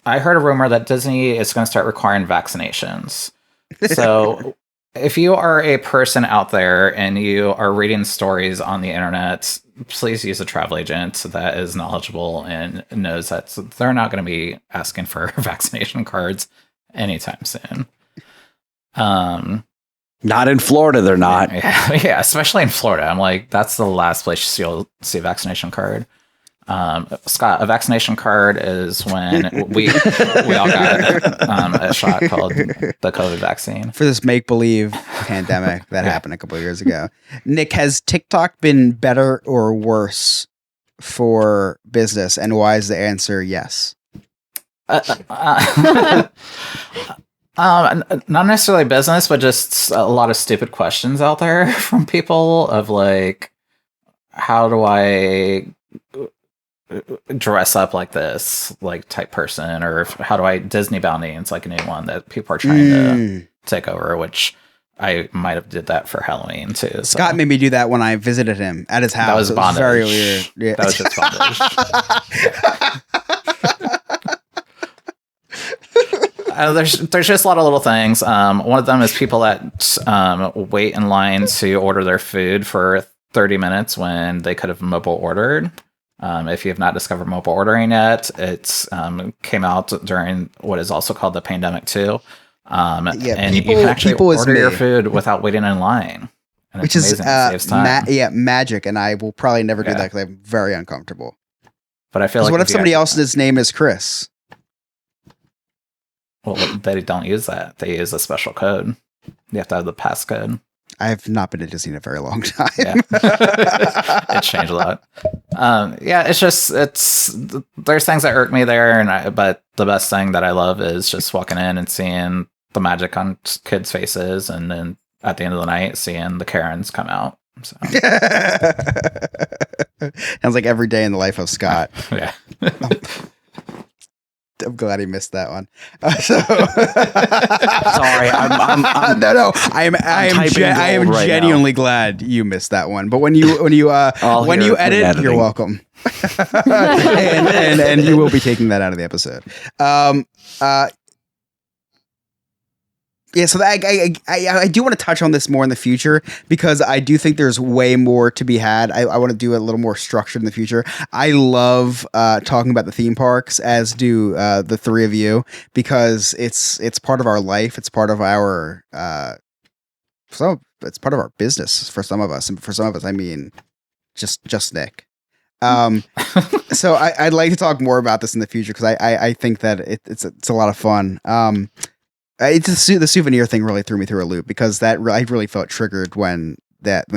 [SPEAKER 3] I heard a rumor that Disney is going to start requiring vaccinations. So, if you are a person out there and you are reading stories on the internet, please use a travel agent that is knowledgeable and knows that they're not going to be asking for vaccination cards anytime soon.
[SPEAKER 5] Not in Florida, they're not.
[SPEAKER 3] Yeah, especially in Florida. I'm like, that's the last place you'll see a vaccination card. Scott, a vaccination card is when we all got a shot called the COVID vaccine.
[SPEAKER 2] For this make-believe pandemic that happened a couple of years ago. Nick, has TikTok been better or worse for business? And why is the answer yes?
[SPEAKER 3] Not necessarily business, but just a lot of stupid questions out there from people of like, how do I dress up like this, like type person, or how do I Disney bounty? It's like a new one that people are trying to take over, which I might have did that for Halloween too. So.
[SPEAKER 2] Scott made me do that when I visited him at his house.
[SPEAKER 3] That was bondage.
[SPEAKER 2] Very weird. Yeah.
[SPEAKER 3] That was just bondage. There's just a lot of little things. One of them is people that wait in line to order their food for 30 minutes when they could have mobile ordered. If you have not discovered mobile ordering yet, it's came out during what is also called the pandemic too. And you can actually order your food without waiting in line. And
[SPEAKER 2] which is magic, and I will probably never do that because I'm very uncomfortable.
[SPEAKER 3] But I feel like
[SPEAKER 2] what if somebody else's name is Chris?
[SPEAKER 3] Well, they don't use that. They use a special code. You have to have the passcode.
[SPEAKER 2] I've not been to Disney in a very long time.
[SPEAKER 3] Yeah. It changed a lot. It's just there's things that irk me there, but the best thing that I love is just walking in and seeing the magic on kids' faces, and then at the end of the night, seeing the Karens come out. So.
[SPEAKER 2] Sounds like every day in the life of Scott.
[SPEAKER 3] Yeah.
[SPEAKER 2] I'm glad he missed that one.
[SPEAKER 5] Sorry, I'm
[SPEAKER 2] no. I am genuinely glad you missed that one. But when you edit, you're welcome. and you will be taking that out of the episode. Yeah, so I do want to touch on this more in the future because I do think there's way more to be had. I want to do it a little more structured in the future. I love talking about the theme parks, as do the three of you, because it's part of our life. It's part of our it's part of our business for some of us, and for some of us, I mean, just Nick. So I'd like to talk more about this in the future because I think that it's a lot of fun. It's the souvenir thing really threw me through a loop because I really felt triggered when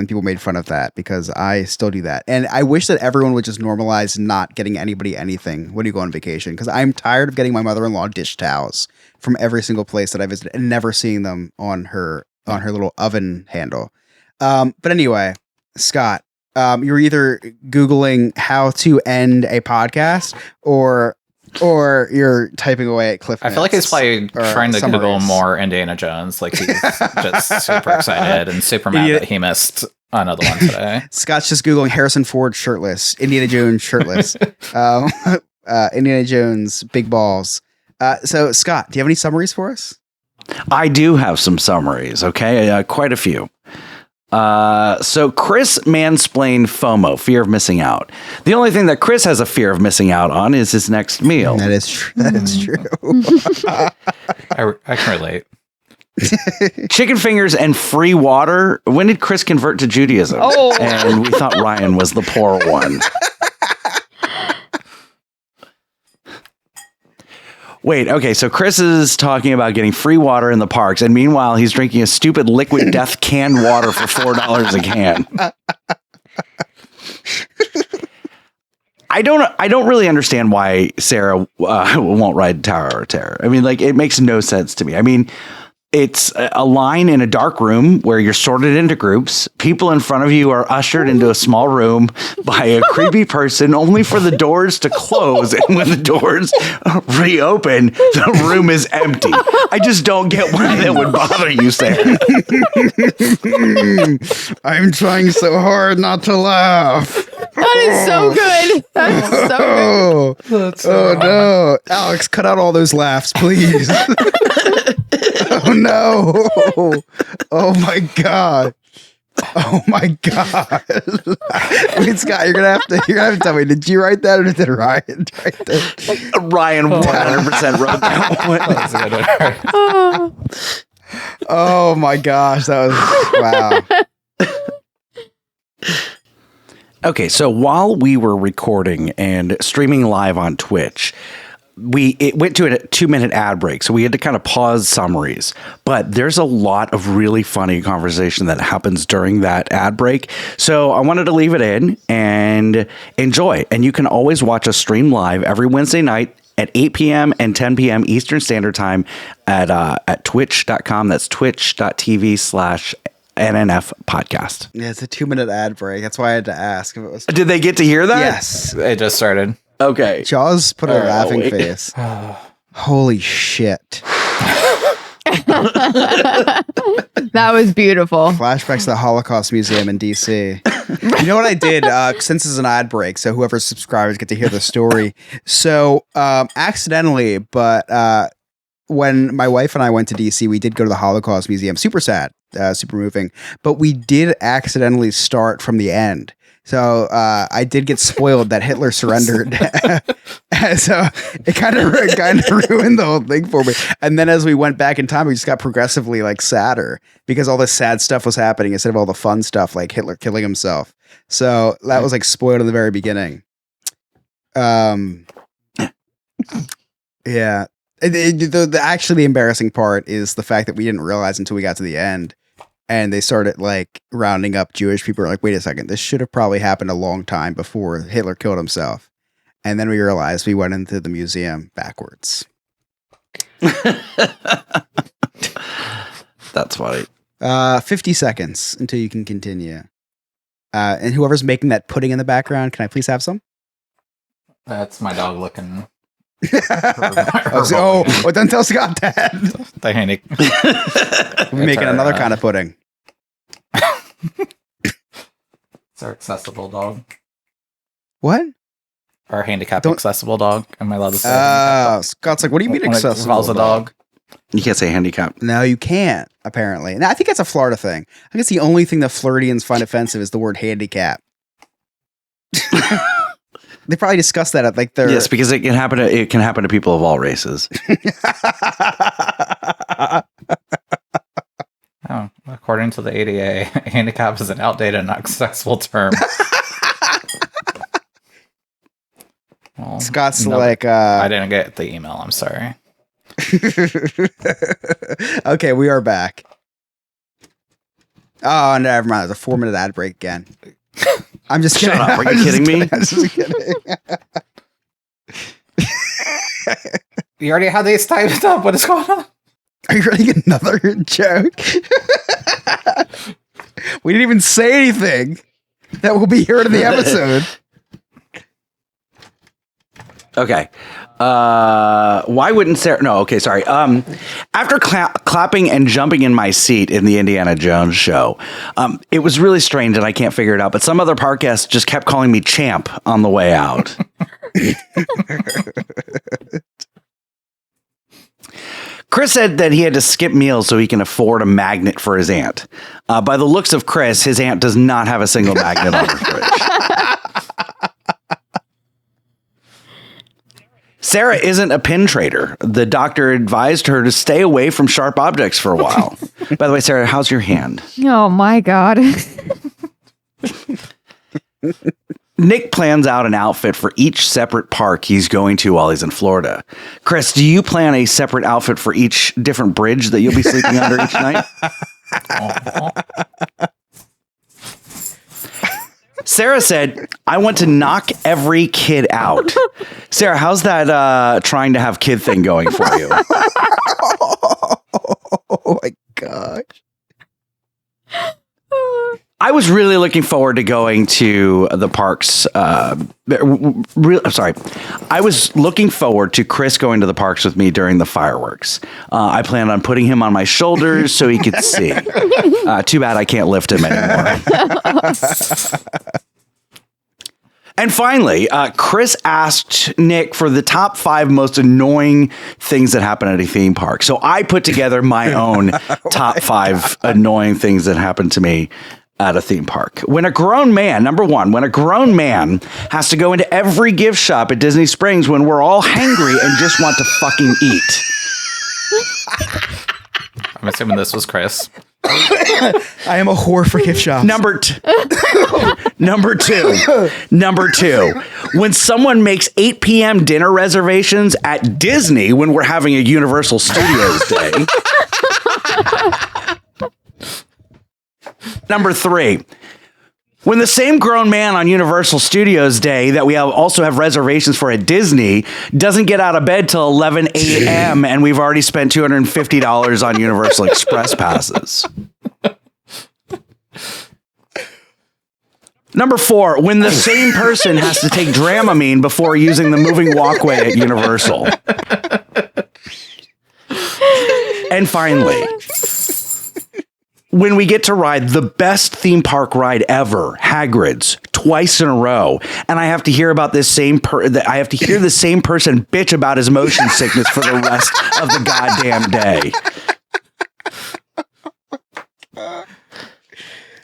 [SPEAKER 2] people made fun of that, because I still do that. And I wish that everyone would just normalize not getting anybody anything when you go on vacation, because I'm tired of getting my mother-in-law dish towels from every single place that I visited and never seeing them on her little oven handle. But anyway, Scott, you're either Googling how to end a podcast or you're typing away at Cliff Notes.
[SPEAKER 3] I feel like he's probably trying to Google more Indiana Jones. Like he's just super excited and super mad that he missed another one today.
[SPEAKER 2] Scott's just Googling Harrison Ford shirtless, Indiana Jones shirtless, Indiana Jones big balls. So Scott, do you have any summaries for us?
[SPEAKER 5] I do have some summaries. Okay, quite a few. So Chris mansplained FOMO, fear of missing out. The only thing that Chris has a fear of missing out on is his next meal.
[SPEAKER 2] That is true. That is true.
[SPEAKER 3] I can relate.
[SPEAKER 5] Chicken fingers and free water. When did Chris convert to Judaism?
[SPEAKER 4] Oh.
[SPEAKER 5] And we thought Ryan was the poor one. Wait, okay, so Chris is talking about getting free water in the parks, and meanwhile, he's drinking a stupid liquid death canned water for $4 a can. I don't really understand why Sarah won't ride Tower of Terror. I mean, like, it makes no sense to me. I mean, It's a line in a dark room where you're sorted into groups. People in front of you are ushered into a small room by a creepy person, only for the doors to close. And when the doors reopen, the room is empty. I just don't get why that would bother you, Sarah.
[SPEAKER 2] I'm trying so hard not to laugh.
[SPEAKER 4] That is so good. That is so good.
[SPEAKER 2] Oh no. Alex, cut out all those laughs, please. Oh no. Oh my god. Oh my god. Wait, Scott, you're gonna have to tell me, did you write that or did Ryan write that?
[SPEAKER 5] Ryan 100% wrote that one.
[SPEAKER 2] Oh my gosh, that was wow.
[SPEAKER 5] Okay, so while we were recording and streaming live on Twitch, it went to a 2-minute ad break, so we had to kind of pause summaries. But there's a lot of really funny conversation that happens during that ad break. So I wanted to leave it in and enjoy. And you can always watch us stream live every Wednesday night at 8 p.m. and 10 p.m. Eastern Standard Time at twitch.com. That's twitch.tv/NNF podcast.
[SPEAKER 2] Yeah, it's a 2-minute ad break. That's why I had to ask if it was.
[SPEAKER 5] Did they get to hear that?
[SPEAKER 2] Yes.
[SPEAKER 3] It just started.
[SPEAKER 5] Okay.
[SPEAKER 2] Jaws put a laughing
[SPEAKER 5] wait.
[SPEAKER 2] face. Holy shit.
[SPEAKER 4] That was beautiful.
[SPEAKER 2] Flashbacks to the Holocaust Museum in DC. You know what I did? Since it's an ad break, so whoever subscribers get to hear the story. So accidentally, but when my wife and I went to DC, we did go to the Holocaust Museum. Super sad, super moving. But we did accidentally start from the end. So I did get spoiled that Hitler surrendered. So it kind of ruined the whole thing for me. And then as we went back in time, we just got progressively like sadder because all this sad stuff was happening instead of all the fun stuff like Hitler killing himself. So that was like spoiled in the very beginning. Yeah. Actually, the embarrassing part is the fact that we didn't realize until we got to the end. And they started like rounding up Jewish people. Like, wait a second, this should have probably happened a long time before Hitler killed himself. And then we realized we went into the museum backwards.
[SPEAKER 5] That's funny.
[SPEAKER 2] 50 seconds until you can continue. And whoever's making that pudding in the background, can I please have some?
[SPEAKER 3] That's my dog looking.
[SPEAKER 2] Well, don't tell Scott that.
[SPEAKER 3] The handy.
[SPEAKER 2] We're making another kind of pudding.
[SPEAKER 3] It's our accessible dog.
[SPEAKER 2] What?
[SPEAKER 3] Our handicap accessible dog. Am I allowed to say?
[SPEAKER 2] Scott's like, what do you mean
[SPEAKER 3] When it
[SPEAKER 2] accessible?
[SPEAKER 3] involves a dog.
[SPEAKER 5] You can't say handicap.
[SPEAKER 2] No, you can't, apparently. Now, I think that's a Florida thing. I guess the only thing that Floridians find offensive is the word handicap. They probably discussed that at like their...
[SPEAKER 5] Yes, because it can happen to people of all races.
[SPEAKER 3] Oh, according to the ADA, handicap is an outdated and not accessible term. Well,
[SPEAKER 2] Scott's
[SPEAKER 3] no,
[SPEAKER 2] like...
[SPEAKER 3] I didn't get the email. I'm sorry.
[SPEAKER 2] Okay, we are back. Oh, never mind. There's a 4-minute ad break again. I'm just kidding.
[SPEAKER 5] Shut up. Are you kidding me?
[SPEAKER 2] I'm just kidding.
[SPEAKER 3] You already had these typed up. What is going on?
[SPEAKER 2] Are you writing another joke? We didn't even say anything that will be heard in the episode.
[SPEAKER 5] Okay. Why wouldn't Sarah? No, okay, sorry. After clapping and jumping in my seat in the Indiana Jones show, it was really strange and I can't figure it out. But some other park guests just kept calling me champ on the way out. Chris said that he had to skip meals so he can afford a magnet for his aunt. By the looks of Chris, his aunt does not have a single magnet on her fridge. Sarah isn't a pin trader. The doctor advised her to stay away from sharp objects for a while. By the way, Sarah, how's your hand?
[SPEAKER 4] Oh my God.
[SPEAKER 5] Nick plans out an outfit for each separate park he's going to while he's in Florida. Chris, do you plan a separate outfit for each different bridge that you'll be sleeping under each night? Sarah said, I want to knock every kid out. Sarah, how's that trying to have kid thing going for you?
[SPEAKER 2] Oh my
[SPEAKER 5] I was really looking forward to going to the parks. I'm sorry. I was looking forward to Chris going to the parks with me during the fireworks. I planned on putting him on my shoulders so he could see. Too bad I can't lift him anymore. And finally, Chris asked Nick for the top 5 most annoying things that happen at a theme park. So I put together my own top 5 annoying things that happened to me at a theme park. When a grown man, number 1, when a grown man has to go into every gift shop at Disney Springs when we're all hangry and just want to fucking eat.
[SPEAKER 3] I'm assuming this was Chris.
[SPEAKER 2] I am a whore for gift shops.
[SPEAKER 5] Number 2, when someone makes 8 p.m. dinner reservations at Disney when we're having a Universal Studios day. Number 3, when the same grown man on Universal Studios Day that we also have reservations for at Disney doesn't get out of bed till 11 a.m. and we've already spent $250 on Universal Express passes. Number 4, when the same person has to take Dramamine before using the moving walkway at Universal. And finally, when we get to ride the best theme park ride ever, Hagrid's, twice in a row, and I have to hear about this same I have to hear the same person bitch about his motion sickness for the rest of the goddamn day.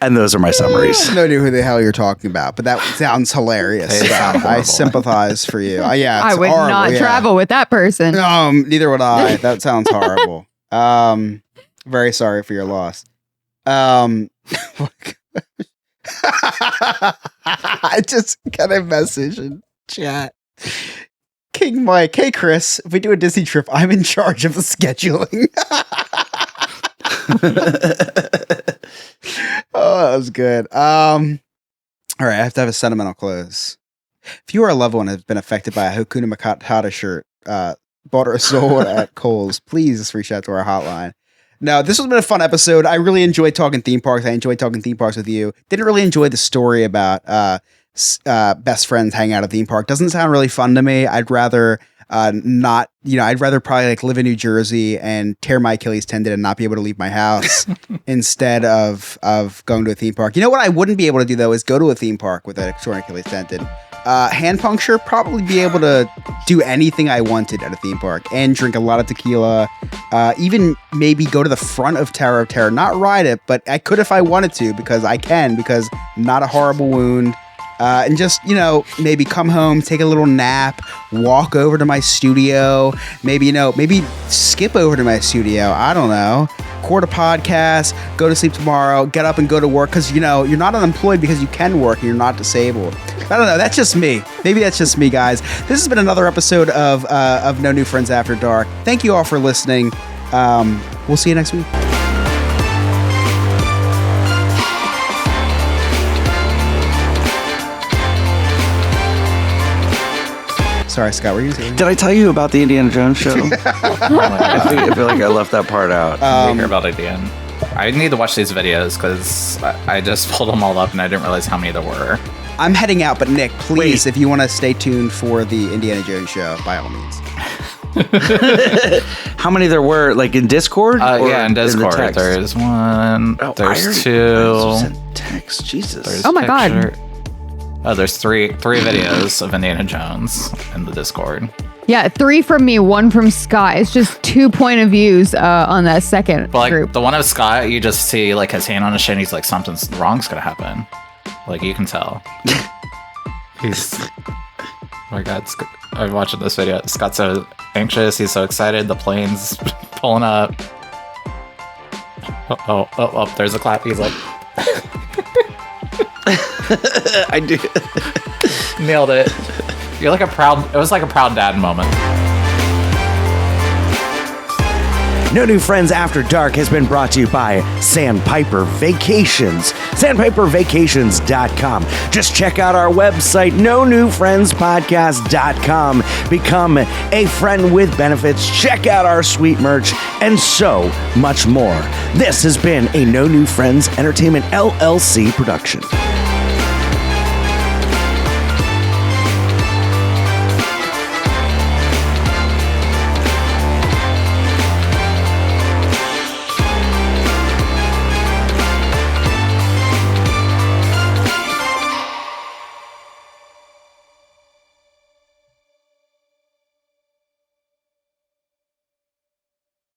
[SPEAKER 5] And those are my summaries.
[SPEAKER 2] No idea who the hell you're talking about, but that sounds hilarious. I sympathize for you. Yeah,
[SPEAKER 4] I
[SPEAKER 2] it's
[SPEAKER 4] would
[SPEAKER 2] horrible,
[SPEAKER 4] not travel with that person.
[SPEAKER 2] Neither would I. That sounds horrible. Very sorry for your loss. I just got a message in chat. King Mike, hey Chris, if we do a Disney trip, I'm in charge of the scheduling. Oh, that was good. All right, I have to have a sentimental close. If you or a loved one have been affected by a Hakuna Matata shirt, bought or sold at Kohl's, please reach out to our hotline. No, this has been a fun episode. I really enjoyed talking theme parks. I enjoyed talking theme parks with you. Didn't really enjoy the story about best friends hanging out at a theme park. Doesn't sound really fun to me. I'd rather not, I'd rather probably like live in New Jersey and tear my Achilles tendon and not be able to leave my house instead of going to a theme park. You know what I wouldn't be able to do though is go to a theme park with a torn Achilles tendon. Hand puncture, probably be able to do anything I wanted at a theme park and drink a lot of tequila. Even maybe go to the front of Tower of Terror, not ride it, but I could if I wanted to because not a horrible wound. And just, maybe come home, take a little nap, walk over to my studio, maybe skip over to my studio. I don't know. Record a podcast, go to sleep tomorrow, get up and go to work because, you're not unemployed because you can work and you're not disabled. I don't know. That's just me. Maybe that's just me, guys. This has been another episode of No New Friends After Dark. Thank you all for listening. We'll see you next week. Sorry, Scott, what were you saying?
[SPEAKER 5] Did I tell you about the Indiana Jones show? I feel like I left that part out.
[SPEAKER 3] I hear about it again. I need to watch these videos because I just pulled them all up and I didn't realize how many there were.
[SPEAKER 2] I'm heading out, but Nick, please, if you want to stay tuned for the Indiana Jones show, by all means.
[SPEAKER 5] How many there were, like in Discord?
[SPEAKER 3] Yeah, in Discord. There's one. There's two.
[SPEAKER 5] Text. Jesus.
[SPEAKER 4] Oh my God.
[SPEAKER 3] Oh, there's three videos of Indiana Jones in the Discord.
[SPEAKER 4] Yeah, 3 from me, 1 from Scott. It's just 2 point of views on that second
[SPEAKER 3] But like
[SPEAKER 4] group.
[SPEAKER 3] the one of Scott, you just see like his hand on his shin. He's like, something's wrong's gonna happen. Like you can tell. He's. Oh my God! I'm watching this video. Scott's so anxious. He's so excited. The plane's pulling up. Oh! There's a clap. He's like.
[SPEAKER 5] I do.
[SPEAKER 3] Nailed it. You're like it was like a proud dad moment.
[SPEAKER 5] No New Friends After Dark has been brought to you by Sandpiper Vacations. sandpipervacations.com. Just check out our website, nonewfriendspodcast.com. Become a friend with benefits. Check out our sweet merch and so much more. This has been a No New Friends Entertainment LLC production.